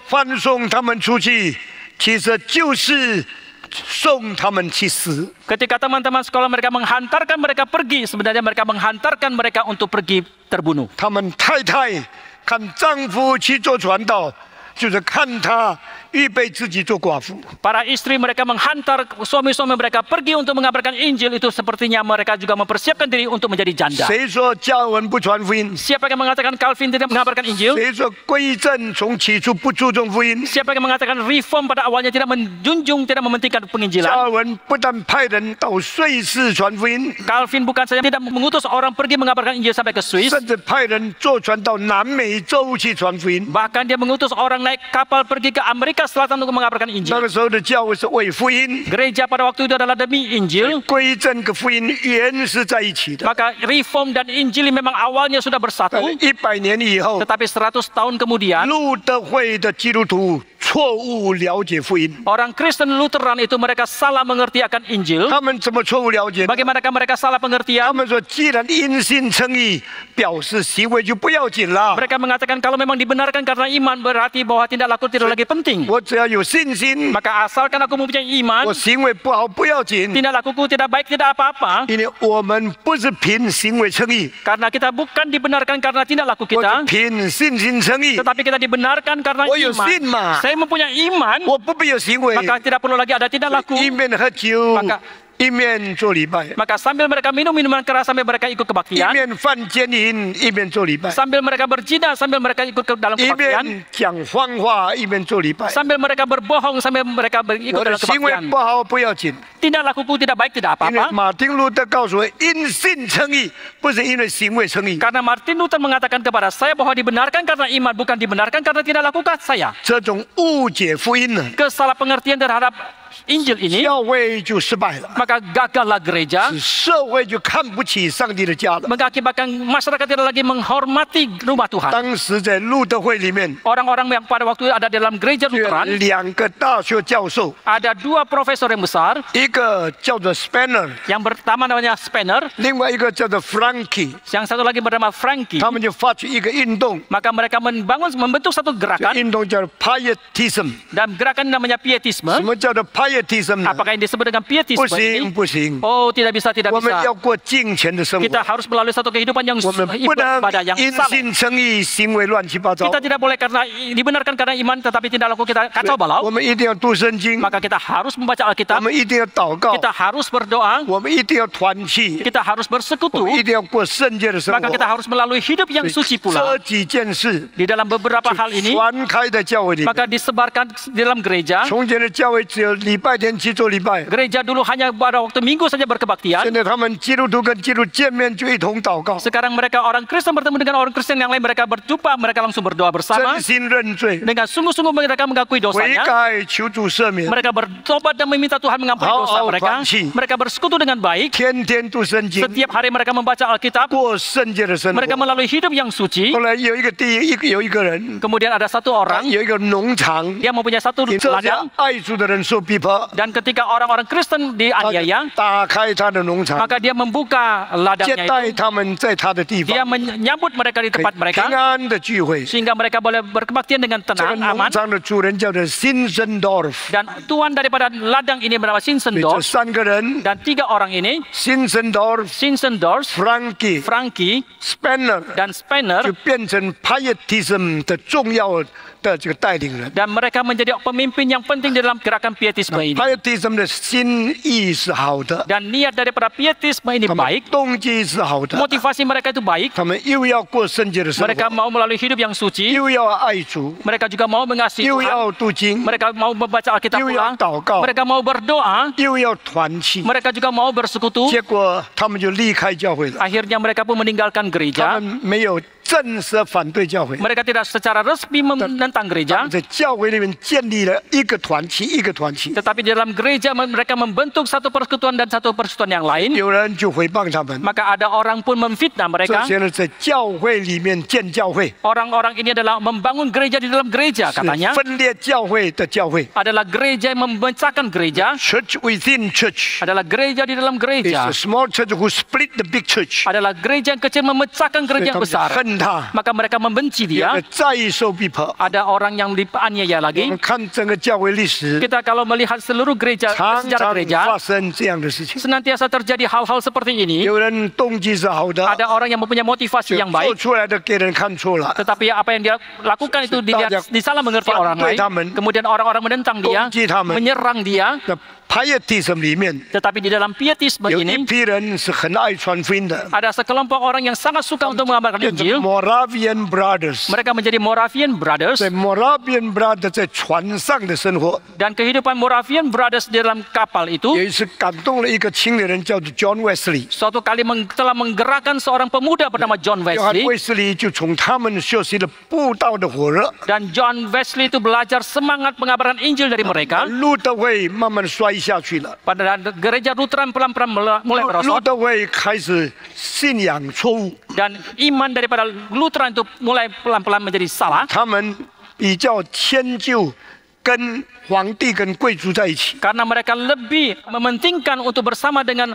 放送他们出去，其实就是送他们去死。 Ketika teman-teman sekolah mereka menghantarkan mereka pergi, sebenarnya mereka menghantarkan mereka untuk pergi terbunuh. 他们太太看丈夫去做传道，就是看他预备自己做寡妇。 Para istri mereka menghantar suami-suami mereka pergi untuk mengabarkan Injil, itu sepertinya mereka juga mempersiapkan diri untuk menjadi janda. 谁说加尔文不传福音？ Siapa yang mengatakan Calvin tidak mengabarkan Injil? 谁说归正从起初不注重福音？ Siapa yang mengatakan reform pada awalnya tidak menjunjung, tidak mementingkan 加 penginjilan? 尔文不但派人到瑞士传福音， Calvin bukan saja tidak mengutus orang pergi mengabarkan Injil sampai ke Swiss, 甚至派人坐船到南美洲去传福音。 bahkan dia mengutus orang naik kapal pergi ke Amerika Selatan untuk mengabarkan 那 Injil. 个时候的教会是为福音， Gereja pada waktu itu adalah demi Injil. 归正跟福音原是在一起的。 Maka reform dan Injil memang awalnya sudah 但 bersatu, 100年以后， tetapi 100 tahun kemudian 路德会的基督徒错误了解福音。 Orang Kristen Lutheran itu mereka salah mengerti akan Injil. 他们怎么错误了解？ Bagaimanakah mereka salah 他 pengertian? 们说，既然因信称义，表示行为就不要紧了。 Mereka mengatakan kalau memang dibenarkan karena iman berarti bahwa tindak laku tidak lagi penting. 我只要有信心， Maka asalkan aku mempunyai iman, 我行为不好不要紧， tindak lakuku tidak baik tidak apa-apa. 因为我们不是凭行为称义， Karena kita bukan dibenarkan karena tindak laku 我 kita, 是凭信心称义。 tetapi kita dibenarkan karena 我有信 iman. 嘛， Saya mempunyai iman, 我不必有行为， maka tidak perlu lagi ada tindak laku. 一面喝酒 Maka-，一面做礼拜， Maka sambil mereka minum minuman keras, sambil mereka ikut 一 kebaktian, 面犯奸淫，一面做礼拜， sambil mereka berzina, sambil mereka ikut ke dalam 一 kebaktian, 面讲谎话，一面做礼拜。 sambil mereka berbohong, sambil mereka ikut 我的 dalam 行为 kebaktian. 不好不要紧， Tindak lakuku tidak baik tidak 因为 apa-apa. 马丁路德告诉我，因信称义，不是因为行为称义。 Karena Martin Luther mengatakan kepada saya bahwa dibenarkan karena iman, bukan dibenarkan karena tidak lakukan saya. 这种误解福音呢， Kesalah pengertian terhadap Injil ini, 教会就失败了， maka gagallah gereja, 社会就看不起上帝的家了。 mengakibatkan masyarakat tidak lagi menghormati rumah Tuhan. 当时在路德会里面， Orang-orang yang pada waktu itu ada dalam gereja 就有 Lutheran, 2个大学教授， ada 2 profesor yang besar, 一个叫做 Spanner， yang pertama namanya Spener, 另外一个叫做 Frankie， yang satu lagi bernama Frankie. 他们就发起一个运动， Maka mereka membentuk satu 这 gerakan, 运动叫 Pietism。 dan gerakan namanya 什 Pietisme. 么叫做 Pietism 呢？ Apakah yang disebut dengan 不 Pietisme 行 ini? 不行， Oh, tidak bisa, tidak 我们 bisa. 要过敬虔的生 Kita 活， harus melalui satu kehidupan yang 我们不能 ibadah yang 因 saleh. 信称义，行为乱七八糟 Kita。tidak boleh karena dibenarkan karena iman, tetapi tidak laku kita kacau 我 balau. 们一定要读圣经， Maka kita harus membaca 我 Alkitab, 们一定要祷告， kita harus berdoa, 我们一定要团契， kita harus 我 bersekutu, 们一定要过圣洁的生 maka kita 活。 harus melalui hidup yang suci 这 pula. 几件事 Di dalam beberapa hal ini, 传开在教会里面。 maka disebarkan di dalam gereja. 从前的教会只有礼拜天去做礼拜， Gereja dulu hanya pada waktu Minggu saja 现 berkebaktian. 在他们基督徒跟基督见面就一同祷告， Sekarang mereka orang Kristen bertemu dengan orang Kristen yang lain, mereka berjumpa, mereka langsung berdoa bersama. 真心认罪， Dengan sungguh-sungguh mereka mengakui 悔 dosanya. 改，求主赦免， Mereka bertobat dan meminta Tuhan mengampuni dosa Hal-hal mereka. banci. Mereka bersekutu dengan baik. 天天读圣经， Setiap hari mereka membaca Alkitab. 过圣洁的生 Mereka 活。 melalui hidup yang suci. 后来有一个人， Kemudian ada satu orang 有一个农场， yang mempunyai satu 这家 ladang. 爱主的人受逼迫， Dan ketika orang-orang Kristen 他 dianiaya, 打开他的农场， maka dia membuka 接 ladangnya 待 itu. 他们在他的地 Dia 方， menyambut mereka di 可以 tempat 平 mereka. 安的聚会。 Sehingga mereka boleh berkebaktian dengan 这个 tenang, 农 aman. 场的主人叫做 Sinsendorf， Dan tuan daripada ladang ini bernama 所以这 Sinsendorf. 3个人 Dan 3 orang ini,，Sinsendorf、 Sinsendorf, Frankie、 Frankie, Spanner， dan Spener. 就变成 Pietism 的重要的这个带领人。 Dan mereka menjadi pemimpin yang penting dalam gerakan pietisme ini. Pietism 的心意是好的， Dan niat daripada pietisme ini 他们 baik, 动机是好的， motivasi mereka itu baik. 他们又要过圣洁的生 Mereka 活， mau melalui hidup yang suci, 又要爱主， mereka juga mau mengasihi 又 Tuhan, 要读经， mereka mau membaca Alkitab 又要 pula, 祷告， mereka mau berdoa, 又要团契。 mereka juga mau bersekutu. 结果他们就离开教会了， Akhirnya mereka pun meninggalkan 他 gereja. 们没有正式反对教会， Mereka tidak secara resmi menentang 他 gereja, 们在教会里面建立了一个团契，一个团契。 tetapi di dalam gereja mereka membentuk satu persekutuan dan satu persekutuan yang lain. 有人就诽谤他们， Maka ada orang pun memfitnah 这 mereka. 些人在教会里面建教会， Orang-orang ini adalah membangun gereja di dalam gereja 是 katanya. 分裂教会的教会 Adalah gereja yang memecahkan gereja. ，church within church。 Adalah gereja di dalam It's gereja. a small church who split the big church。 Adalah gereja yang kecil memecahkan 所以 gereja 他 yang 们就 besar. 恨他， Maka mereka membenci 也 dia. 再受逼迫。 Ada orang yang dianiaya 我 lagi. 们看整个教会历史， Kita kalau melihat seluruh gereja, 常 sejarah 常 gereja, 发生这样的事情。 senantiasa terjadi hal-hal seperti ini. 有人动机是好的， Ada orang yang mempunyai 就 motivasi yang 做 baik, 出来的给人看错了， tetapi apa yang dia lakukan itu dilihat, disalah mengerti orang lain. Kemudian orang-orang menentang dia, 攻击他们。 menyerang dia. 那 Pietism 里面 Tetapi di dalam pietisme 有一 ini 批人是很爱传福音的， ada sekelompok orang yang sangat suka untuk mengabarkan 变成 Injil. Moravian Brothers。 Mereka menjadi Moravian Brothers. 在 Moravian Brothers 在船上的生活， Dan kehidupan Moravian Brothers di dalam kapal 有 itu 一次感动了一个青年人，叫做 John Wesley。 suatu kali telah menggerakkan seorang pemuda bernama John 约翰 Wesley. 卫斯理就从他们学习了布道的火热， Dan John Wesley itu belajar semangat pengabaran Injil dari mereka. 路德会慢慢衰下去了， Pada gereja Lutheran pelan-pelan mulai 路 merosot. 德会开始信仰错误， Dan iman daripada Lutheran itu mulai pelan-pelan menjadi salah. 他们比较迁就跟皇帝跟贵族在一起， Karena mereka lebih mementingkan untuk bersama dengan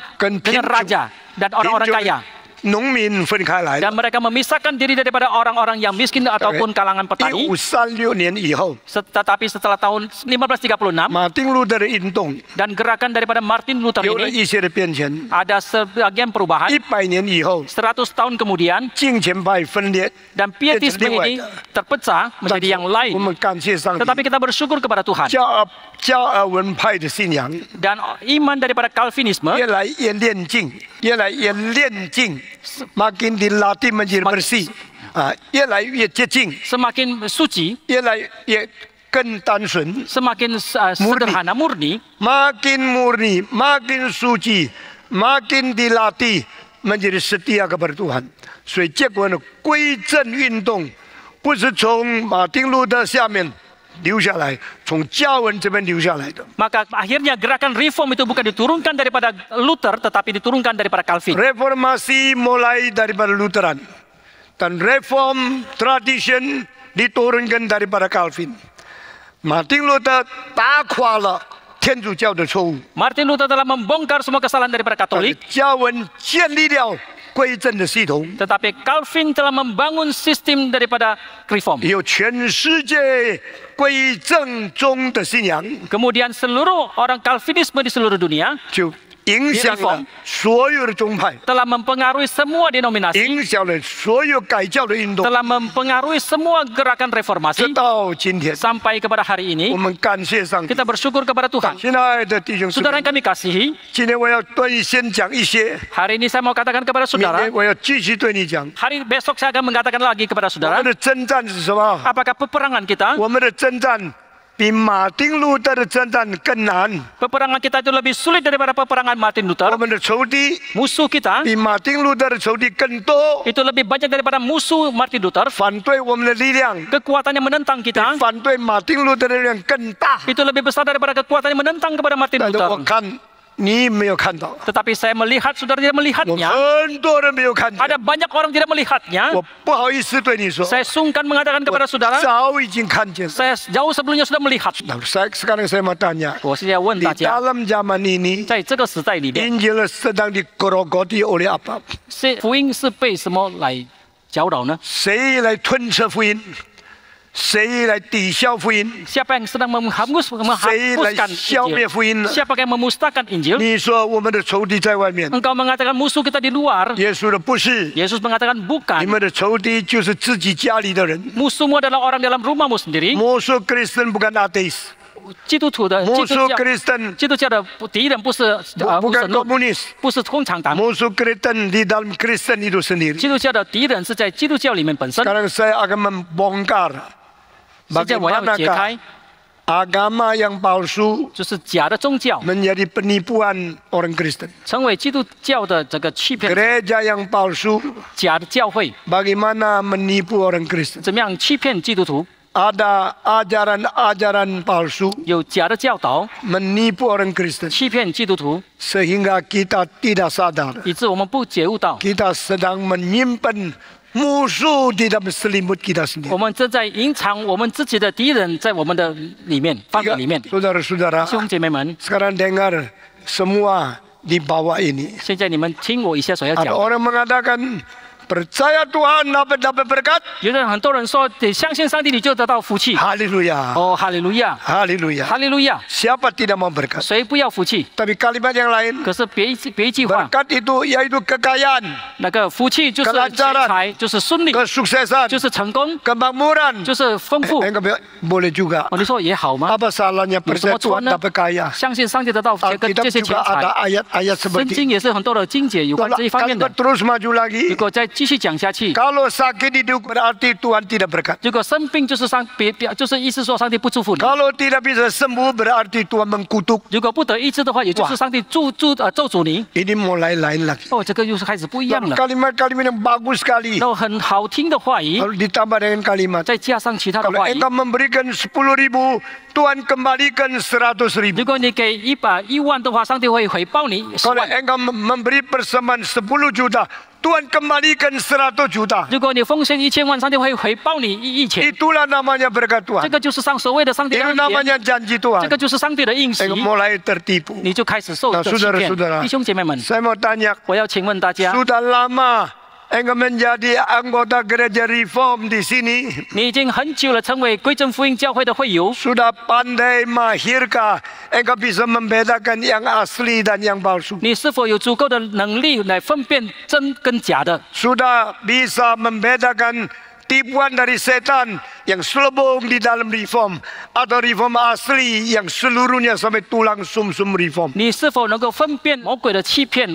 raja dan orang-orang kaya. 农民分开来的。 Dan mereka memisahkan diri daripada orang-orang yang miskin ataupun kalangan petani. 1536年以后， Tetapi setelah tahun 1536马丁路德的运动 dan gerakan daripada Martin Luther 有了 ini 一些的变迁。 ada sebagian perubahan. 100年以后， 100 tahun kemudian 敬虔派分裂， dan pietisme ini terpecah 但 menjadi 是 yang 我 lain. 们感谢上帝， Tetapi kita bersyukur kepada Tuhan. 加尔文派的信仰 Dan iman daripada Calvinisme 越来越练净，越来越练净，makin dilatih menjadi bersih，越来越接近， semakin suci, 越来越更单纯， semakin sederhana, murni, makin murni, makin suci, makin dilatih menjadi setia kepada Tuhan。所以结果呢，归正运动不是从马丁路德下面留下来，从加文这边留下来的。 Maka akhirnya gerakan reform itu bukan diturunkan daripada Luther, tetapi diturunkan daripada Calvin. Reformasi mulai daripada Lutheran dan reform tradition diturunkan daripada Calvin。马丁路德打垮了天主教的错误， Martin Luther telah membongkar semua kesalahan daripada Katolik, 加文建立了归正的系统， tetapi Calvin telah membangun sistem daripada reform. 有全世界归正宗的信仰， Kemudian seluruh orang Calvinisme di seluruh dunia 就影响了所有的宗派， telah mempengaruhi semua denominasi, 影响了所有改教的运动， telah mempengaruhi semua gerakan 直 reformasi 到今天。 sampai kepada hari 我 ini. 们感谢上帝。 Kita bersyukur kepada Tuhan. 亲爱的弟兄姊 Saudara 妹， yang kami kasihi, 今天我要对你先讲一些， hari ini saya mau katakan kepada 明 saudara, 天我要继续对你讲。 hari besok saya akan mengatakan lagi kepada 我 saudara, 们的征战是什么？ apakah peperangan kita, 我们的征战比马丁路德的征战更难， peperangan kita itu lebih sulit daripada peperangan Martin 我 Luther. 们的仇敌 Musuh kita 比马丁路德的仇敌更多， itu lebih banyak daripada musuh Martin Luther. 反对我们的力量 Kekuatan yang menentang 比 kita 反对马丁路德的力量更大。 itu lebih besar daripada kekuatan yang menentang kepada Martin 但是我 Luther. 看你没有看到， Tetapi saya melihat saudara tidak 我们 melihatnya. 很多人没有看见。 Ada banyak orang tidak melihatnya. 我不好意思对你说， Saya sungkan mengatakan 我 kepada saudara, 早已经看见。 saya jauh sebelumnya sudah melihat. Nah, sekarang saya mau tanya, 我现在问 di 大家， dalam zaman ini 在这个时代里面， Injil sedang digerogoti oleh apa？ 福音是被什么来搅扰呢？ 谁来吞吃福音？谁来抵消福音？ Siapa yang sedang谁来 menghapuskan 消灭 Injil? 福音呢？ Siapa yang memusnahkan Injil? 你说我们的仇敌在外面， Engkau mengatakan musuh kita di luar. 耶稣的不是， Yesus mengatakan 你 bukan. 们的仇敌就是自己家里的人。 Musuhmu adalah orang dalam rumahmu sendiri. Musuh Kristen bukan ateis， 基督徒的 musuh Kristen 基督教的敌人不是不是 bukan komunis， 不是共产党， musuh Kristen di dalam Kristen itu sendiri。 基督教的敌人是在基督教里面本身。 Sekarang saya akan membongkar 现在我要解开， agama yang palsu 就是假的宗教 menjadi penipuan orang Kristen. 成为基督教的这个欺骗， Gereja yang palsu 假的教会 bagaimana menipu orang Kristen. 怎么样欺骗基督徒？ Ada ajaran-ajaran palsu 有假的教导 menipu orang Kristen 欺骗基督徒， sehingga kita tidak sadar 以致我们不觉悟到， kita sedang menyimpan musuh di dalam selimut kita 我 sendiri. 们正在隐藏我们自己的敌人在我们的里面范围里面。 Saudara-saudara, 弟兄姐妹们， sekarang dengar semua di bawah ini. 现在你们听我一下所要 Ada 讲。 orang mengatakan percaya Tuhan dapat berkat. 有的很多人说，得相信上帝你就得到福气。 Haleluya. 哦，哈利路亚， Haleluya. 哈利路亚！ Siapa tidak mau berkat? 谁不要福气？ Tapi kalimat yang lain, 可是别一句话， berkat itu yaitu kekayaan, 那个福气就是 Kelancaran 钱财，就是顺利， kesuksesan, 就是成功， kemakmuran. 就是丰富。 Boleh juga. 哦，你说也好吗？ Apa salahnya percaya Tuhan dapat kaya? 相信上帝得到这个 Alkitab 这些钱 juga 财。 ada ayat-ayat 圣 seperti 经也是很多的经节有关 Kalau 这一方面的 kalimat。terus maju lagi, 如果再继续讲下去， kalau sakit itu berarti Tuhan tidak berkat. 如果生病就是就是意思说上帝不祝福你； Kalau tidak bisa sembuh berarti Tuhan mengkutuk. 如果不得医治的话，也就是上帝咒诅你。 Ini mulai lain lagi. 哦，这个又是开始不一样了。 Kalimat-kalimat yang bagus sekali. 然后很好听的话语， Kalau ditambah dengan kalimat, 再加上其他的 kalau 话语。 engkau memberikan 10.000, Tuhan kembalikan 100.000. 如果你给100万的话，上帝会回报你10 Kalau 万； engkau memberi persembahan 10 juta, Tuhan kembalikan 100 juta. 如果你奉献1000万，上帝会回报你1000。 Itulah namanya berkat 这 Tuhan. 个就是所谓的上帝的 Itu 恩典， namanya janji 这 Tuhan. 个就是上帝的应许， Engkau mulai tertipu. 你就开始受 Nah, 这欺骗。 saudara-saudara, 弟兄姐妹们， saya mau tanya, 我要请问大家， sudah lama engkau menjadi anggota gereja reform di sini? 你已经很久了成为归正福音教会的会友， Sudah pandai mahirkah engkau bisa membedakan yang asli dan yang palsu? 你是否有足够的能力来分辨真跟假的？ Sudah bisa membedakan tipuan dari setan yang selubung di dalam reform atau reform asli yang seluruhnya sampai tulang sumsum reform? 你是否能够分辨魔鬼的欺骗，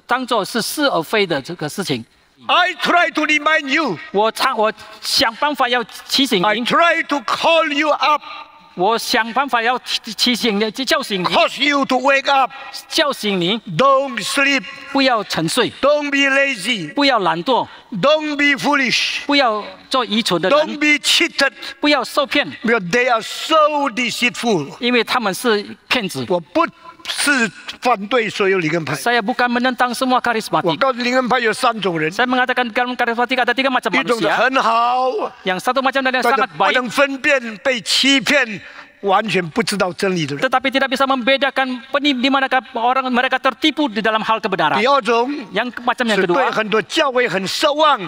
当做是是而非的这个事情？ I try to remind you. 我想办法要提醒 I 您， try to call you up, 我想办法要提醒你，叫醒你， cause you to wake up. 叫醒你， Don't sleep. 不要沉睡， Don't be lazy. 不要懒惰， Don't be foolish. 不要做愚蠢的人， Don't be cheated. 不要受骗， Because they are so deceitful. 因为他们是骗子。我不是反对所有灵恩派。 Saya bukan menentang semua 我 karismatik. 告诉灵恩派有3种人， Saya mengatakan dalam karismatik ada 3 macam 一种是 manusia. 很好， Yang satu macam dan yang 但是 sangat 不 baik, 能分辨被欺骗、完全不知道真理的人。 tetapi tidak bisa membedakan di manakah orang mereka tertipu di dalam hal kebenaran. 第二种 Yang macam yang 是对 kedua, 很多教会很失望，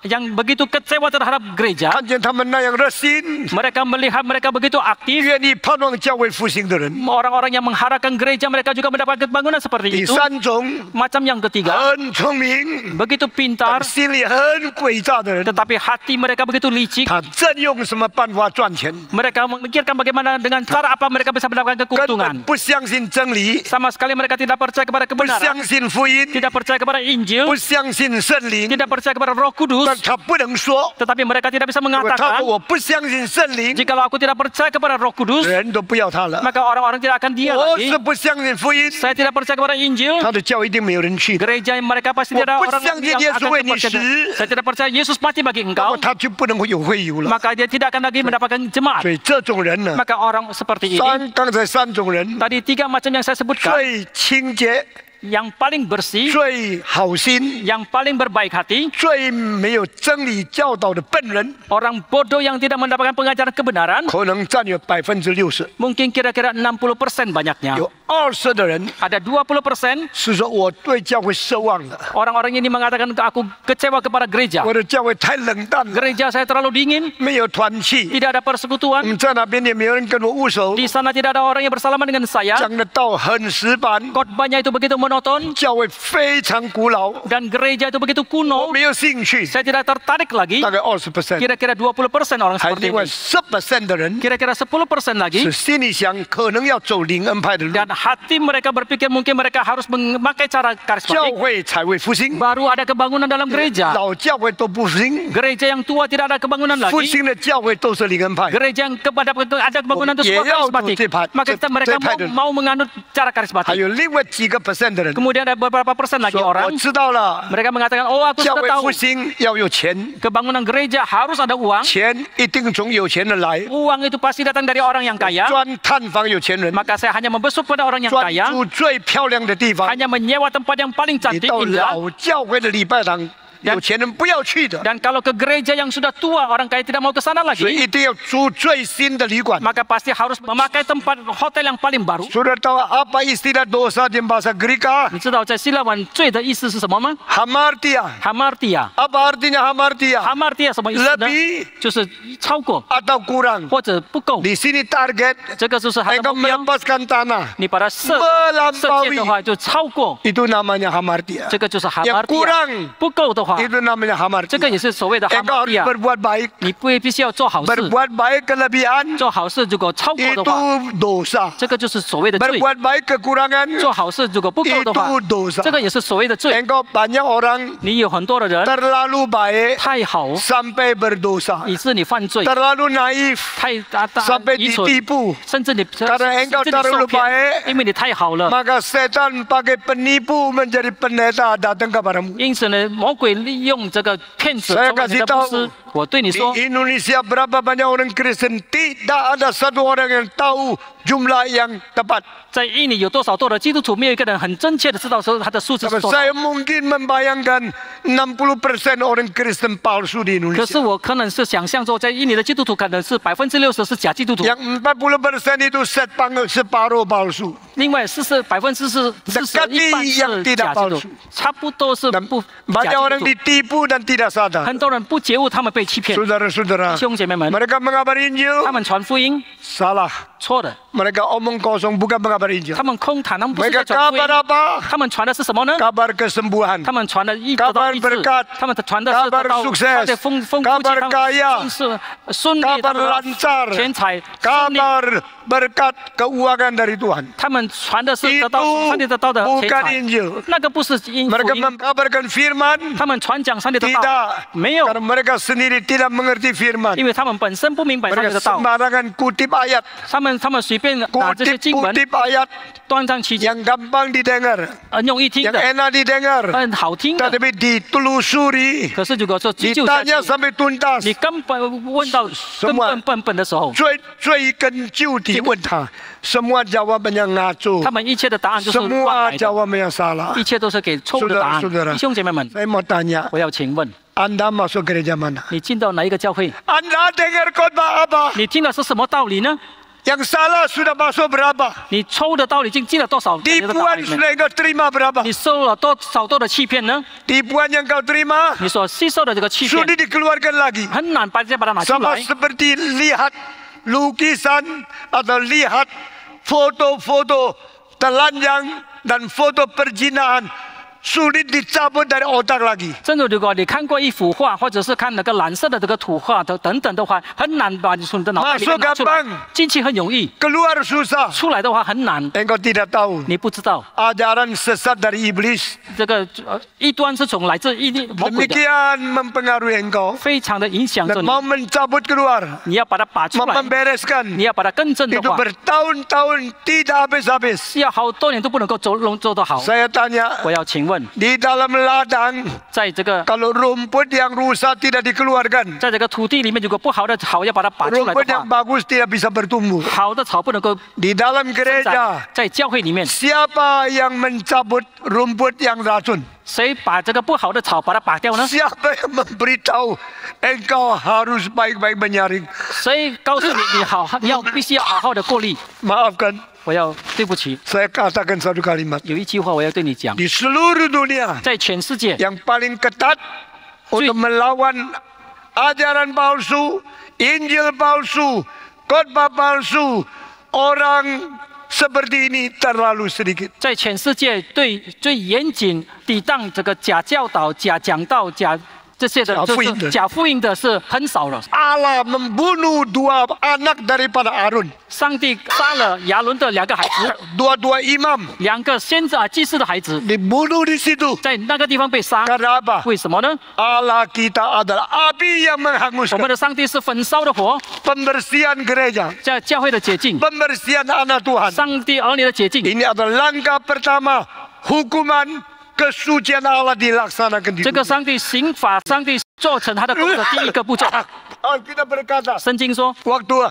yang begitu kecewa terhadap gereja, 看见他们那样热心， mereka melihat mereka begitu aktif, 愿意盼望教会复兴的人。 orang-orang yang mengharapkan gereja mereka juga mendapatkan bangunan 第 seperti itu. 三种 Macam yang ketiga, 很聪明， begitu pintar, 心里很诡诈的人， tetapi hati mereka begitu licik. 他正用什么办法赚钱？ Mereka memikirkan bagaimana dengan cara apa mereka bisa mendapatkan 根 keuntungan. 本不相信真理， Sama sekali mereka tidak percaya kepada 不 kebenaran, 相信福音， tidak percaya kepada Injil, 不相信圣灵， tidak percaya kepada Roh 但 Kudus, 他不能说。 tetapi mereka tidak bisa 如果他 mengatakan, 说我不相信圣灵， jikalau aku tidak percaya kepada Roh Kudus, 人都不要他了。 maka orang-orang tidak akan dia 我 lagi. 是不相信福音， Saya tidak percaya kepada Injil, 他的教一定没有人去的， gereja mereka pasti tidak ada 我不 orang 相信 yang 耶稣 akan 为你 percaya. 死， Saya tidak percaya Yesus mati bagi 那么 engkau, 他就不能有会友了。 maka dia tidak akan lagi mendapatkan 所 jemaat. 以这种人呢， Maka orang seperti ini, 刚才3种人， tadi 3 macam yang saya sebutkan, 最清洁、 yang paling bersih, 最好心、 yang paling berbaik hati, 最没有真理教导的笨人， orang bodoh yang tidak mendapatkan pengajaran kebenaran, 可能占有60%。 mungkin kira-kira 60% banyaknya. 有20的人 Ada 20% 是说我对教会失望了， orang-orang ini mengatakan aku kecewa kepada gereja. 我的教会太冷淡了， Gereja saya terlalu dingin, 没有团契， tidak ada persekutuan. 在那边也没有人跟我握手， Di sana tidak ada orang yang bersalaman dengan saya. 讲的道很死板， Khotbahnya itu begitu monoton 教会非常古老， dan gereja itu begitu 我 kuno. 没有兴趣。 Saya tidak tertarik lagi. 大概20%， Kira-kira 20% orang 还 seperti 另外 ini. 10% 的人 Kira-kira 10% lagi 是心里想可能要走灵恩派的路， dan hati mereka berpikir mungkin mereka harus memakai cara 教 karismatik. 会才会复兴， Baru ada kebangunan dalam gereja. 老教会都不复兴， Gereja yang tua tidak ada kebangunan 复 lagi. 兴的教会都是灵恩派。 Gereja yang ada kebangunan itu semua Ye yao karismatik. tu cepat, Maka mereka cepat. mau menganut cara 还 karismatik. 有另外几个 percent 的人 Kemudian ada beberapa persen lagi 说我 orang 知道了， mereka mengatakan, oh aku 教 sudah 会 tahu 复兴要有钱， kebangunan gereja harus ada uang. 钱一定从有钱人来， Uang itu pasti datang dari orang yang kaya. 专探访有钱人， Maka saya hanya membesuk pada orang yang 专 kaya, 住最漂亮的地方。 hanya menyewa tempat yang paling 你 cantik 到 indah. 老教会的礼拜堂，有钱人不要去的， Dan kalau ke gereja yang sudah tua, orang kaya tidak mau ke sana 所以 lagi, 一定要住最新的旅馆。 maka pasti harus memakai tempat hotel yang paling baru. Sudah tahu apa istilah dosa di bahasa Greka? 你知道在希腊文罪的意思是什么吗 Hamartia.？hamartia。 Apa artinya hamartia? hamartia 什么意思呢？ Lebih 就是超过 atau kurang. 或者不够。 Di sini target 这个就是它的 engkau 目标。 melepaskan tanah. 你把它射箭的话，就超过。 Itu namanya hamartia. 这个就是 Yang hamartia。 kurang 不够的话， itu namanya 这个 hamartia. 也是所谓的 Engkau harus hamartia。 berbuat baik. 你必须要做好事， Berbuat baik kelebihan 做好事如果超过的 itu 话， dosa. 这个就是所谓的罪。 Berbuat baik kekurangan 做好事如果不够的话， itu dosa. 这个也是所谓的罪。 Engkau banyak orang 你有很多的人 terlalu baik 太好， sampai berdosa. 以致你犯罪， Terlalu naif 太sampai 愚蠢， ditipu. 甚至你 Karena engkau 甚至你受 terlalu 骗， baik 因为你太好了。 Maka setan pakai penipu menjadi pendeta datang kepadamu. 因此呢，魔鬼利用这个骗子 Saya 成为你的 kasih 牧师 tahu,。我对你 Di 说， Indonesia berapa banyak orang Kristen, tidak ada satu orang yang tahu jumlah yang tepat. 在印尼有多少的基督徒，没有一个人很真切的知道说他的数字是 Tapi 多少。 saya mungkin membayangkan 60% orang Kristen palsu di 可是 Indonesia. 我可能是想象说，在印尼的基督徒可能是60%是假基督徒， Yang 40% itu separuh palsu. 另外41%一半是假基督徒，差不多是 Dan 不假 banyak 基 orang 督徒。 ditipu dan tidak sadar. 很多人不觉悟，他们被欺骗。 Saudara-saudara, 弟兄姐妹们， mereka mengabari 他 Injil 们传福音 salah. 错的， Mereka omong kosong, bukan mengabari Injil. 他们空谈，他们不是在 Mereka 传福音 kabar，apa? 他们传的是什么呢？ Kabar kesembuhan, 他们传的得到医治 kabar berkat， 他们传的是 kabar 得到 sukses， 他的丰富 kabar 他们 kaya， 是顺利， kabar 他们 lancar， 钱财顺利， kabar berkat keuangan dari Tuhan. 他们传的是得 Itu 到上帝得到的钱 bukan 财， Injil. 那个不是福 Mereka 音， mengkabarkan firman, 他们传讲上帝的道， tidak. 没有， Karena mereka sendiri tidak mengerti firman. 因为他们本身不明白上帝 Mereka 的道， sembarangan kutip ayat, 他们随便拿这些经文 kutip ayat 断章取义， yang gampang didengar, 很容易听 yang 的， enak didengar, 很好听的。 tetapi ditelusuri, 可是如果说追究下去， ditanya sampai tuntas, 你根本问到根本本的时候，追根究底问他, semua jawabannya ngaco, 他们一切的答案就是乱 semua 来的， jawabannya salah. 一切都是给错误的答案。 Saudara-saudara 弟兄姐妹们， Saya mau tanya, 我要请问， Anda masuk gereja mana? 你进到哪一个教会？ Anda dengar khotbah apa? 你听的是什么道理呢？ Yang salah sudah masuk berapa? 你错误的道理进了多少？你的道 Tipuan 里面 sudah engkau terima berapa? 你受了多少的欺骗呢？ Tipuan yang kau terima 你所吸收的这个欺骗 sudah dikeluarkan lagi. 很难再把它拿出 Sama 来， seperti lihat lukisan atau lihat foto-foto telanjang dan foto perjinahan sulit dicabut dari otak lagi. 正如如果你看过一幅画，或者是看那个蓝色的这个图画等等的话，很难把你从你的脑袋里面拿出来 Masuk gampang 。进去很容易， Keluar susah. 出来的话很难。 Engkau tidak tahu 你不知道 ajaran sesat dari iblis 这个异端是从来自魔鬼的， demikian mempengaruhi engkau 非常的影响着 dan 你。 mau mencabut keluar, 你要把它拔出 mau 来， membereskan 你要把它更正的 itu 话， bertahun-tahun tidak habis-habis. 要好多年都不能够做得好。 Saya tanya, 我要请问， di dalam ladang 在这个 kalau rumput yang rusak tidak dikeluarkan, 在这个土地里面，如果不好的草要把它拔出来 rumput 的 yang 话， bagus tidak bisa bertumbuh. 好的草不能够 Di dalam 在 gereja, 在教会里面， siapa yang mencabut rumput yang racun? 谁把这个不好的草把它拔掉呢？ Siapa yang memberitahu engkau harus baik-baik menyaring? 谁告诉你必须要好好的过滤？ Maafkan, 我要对不起， saya katakan satu kalimat. 有一句话我要对你讲， Di seluruh dunia, 在全世界 yang paling ketat untuk melawan ajaran palsu, Injil palsu, khotbah palsu, orang seperti ini terlalu sedikit. 在全世界最严谨抵挡这个假教导、假讲道、这些的，就是假福音的是很少了。 Allah membunuh dua anak daripada Harun, 上帝杀了亚伦的2个孩子， dua-dua imam 2个先知祭司的孩子， dibunuh di situ. 在那个地方被杀。 Karena apa? 为什么呢？ Allah kita adalah api yang 我们 menghanguskan. 的上帝是焚烧的火， Pembersihan gereja, 在教会的洁净， pembersihan anak Tuhan. 上帝儿女的洁净。 Ini adalah langkah pertama hukuman kesucian Allah dilaksanakan di 这个 dunia. 上帝刑法，上帝做成他的工作第一个步骤。 Alkitab berkata, 圣经说， waktu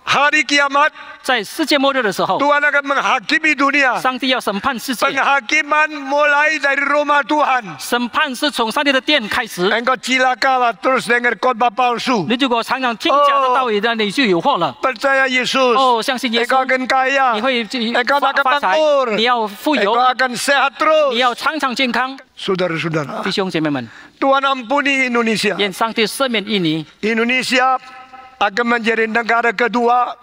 hari kiamat 在世界末日的时候， Tuhan akan menghakimi dunia. 上帝要审判世界。 Penghakiman mulai dari rumah Tuhan. 审判是从上帝的殿开始。 Engkau cilakalah terus dengar khotbah palsu. 你如果常常听假的道理，那你就有祸了。 Percaya Yesus. 哦，相信耶 Engkau 稣， akan kaya. 你会 Engkau 发 akan 财， makmur. 你要富有， Engkau akan sehat terus. 你要常常健康。 Saudara-saudara, 弟兄姐妹们， Tuhan ampuni Indonesia. 愿上帝赦免印尼， Indonesia akan menjadi negara kedua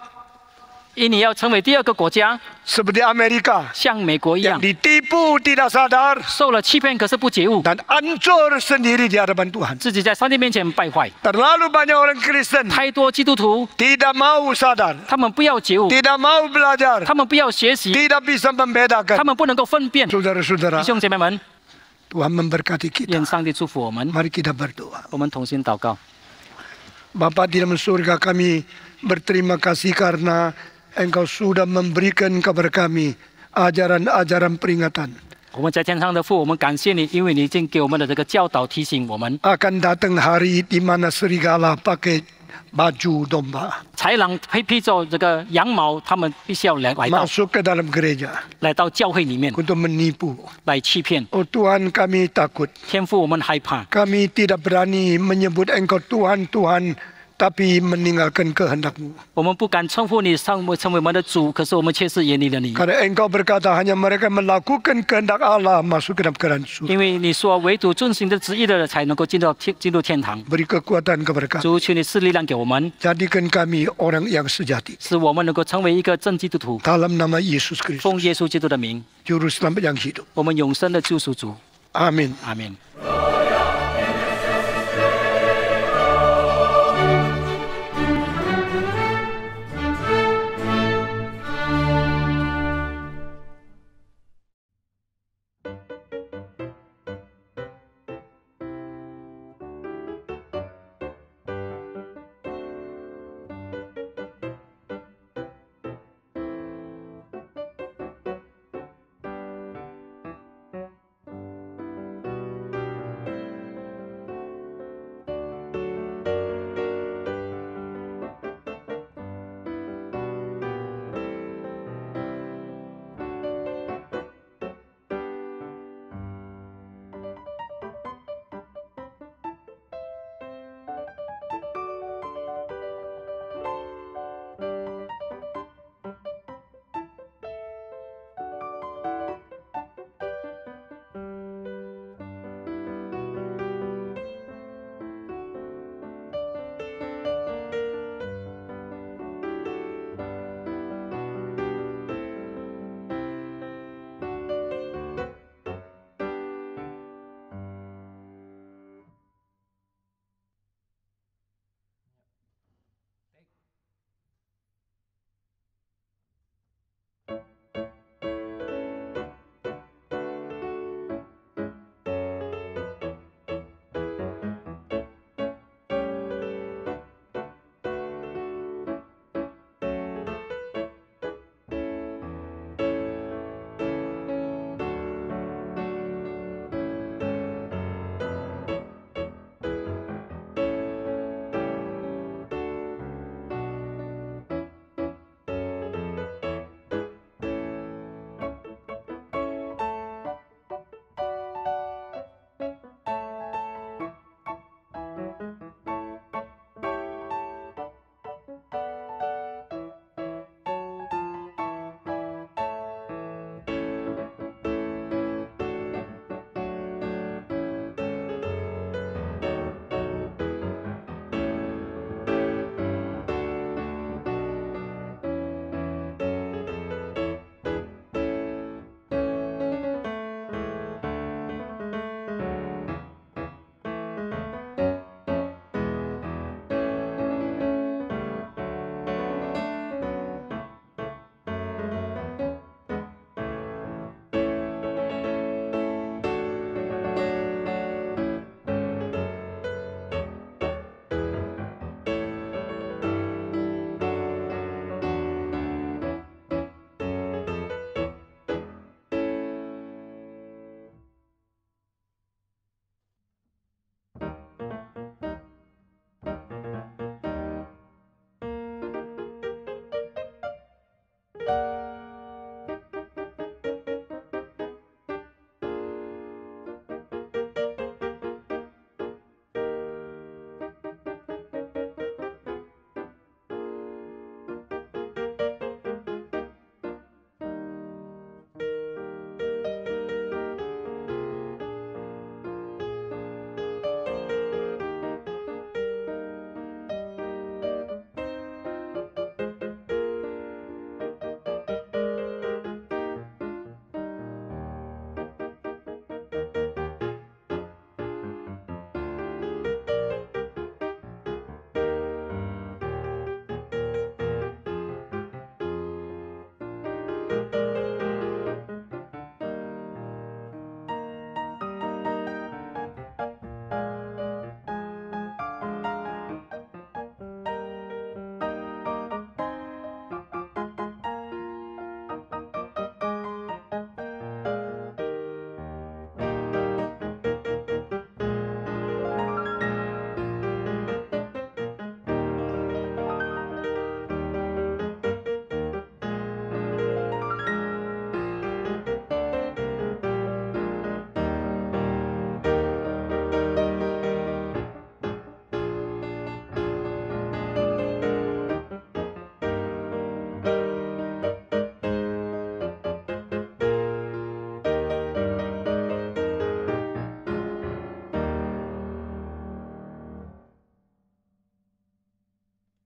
印尼要成为第2个国家， seperti Amerika 像美国一 yang 样， ditipu tidak sadar 受了欺骗，可是不觉悟， dan hancur sendiri di hadapan Tuhan. 自己在上帝面前败坏。 Terlalu banyak orang Kristen 太多基督徒， tidak mau sadar, 他们不要觉悟， tidak mau belajar, 他们不要学习， tidak bisa 他 membedakan. 们不能够分辨。 Saudara-saudara, 弟兄姐妹们， Tuhan memberkati kita. 愿上帝祝福我们， Mari kita berdoa. 我们同心祷告。 Bapa di dalam surga, kami berterima kasih karena Engkau sudah memberikan kepada kami ajaran-ajaran peringatan. 我们在天上的父，我们感谢你，因为你已经给我们的这个教导提醒我们， akan datang hari di mana serigala pakai baju domba 豺狼披着这个羊毛，他们必须要来到 masuk ke dalam gereja 来到教会里面 untuk menipu. 来欺骗。 Oh Tuhan, kami takut. 天父，我们害怕， Kami tidak berani menyebut Engkau Tuhan, Tuhan, tapi meninggalkan kehendak-Mu. 我们不敢称呼你成为我们的主，可是我们却是远离了你。 Karena Engkau berkata hanya mereka melakukan kehendak Allah masuk ke dalam kerajaan surga. 因为你说，唯独遵行的旨意的人才能够进入天堂。 Beri kekuatan kepada kami. 主，求你赐力量给我们， Jadikan kami orang yang sejati. 使我们能够成为一个真基督徒。 Dalam nama Yesus Kristus, 奉耶稣基督的名， Juru Selamat yang hidup. 我们永生的救赎主。 Amin. 阿门。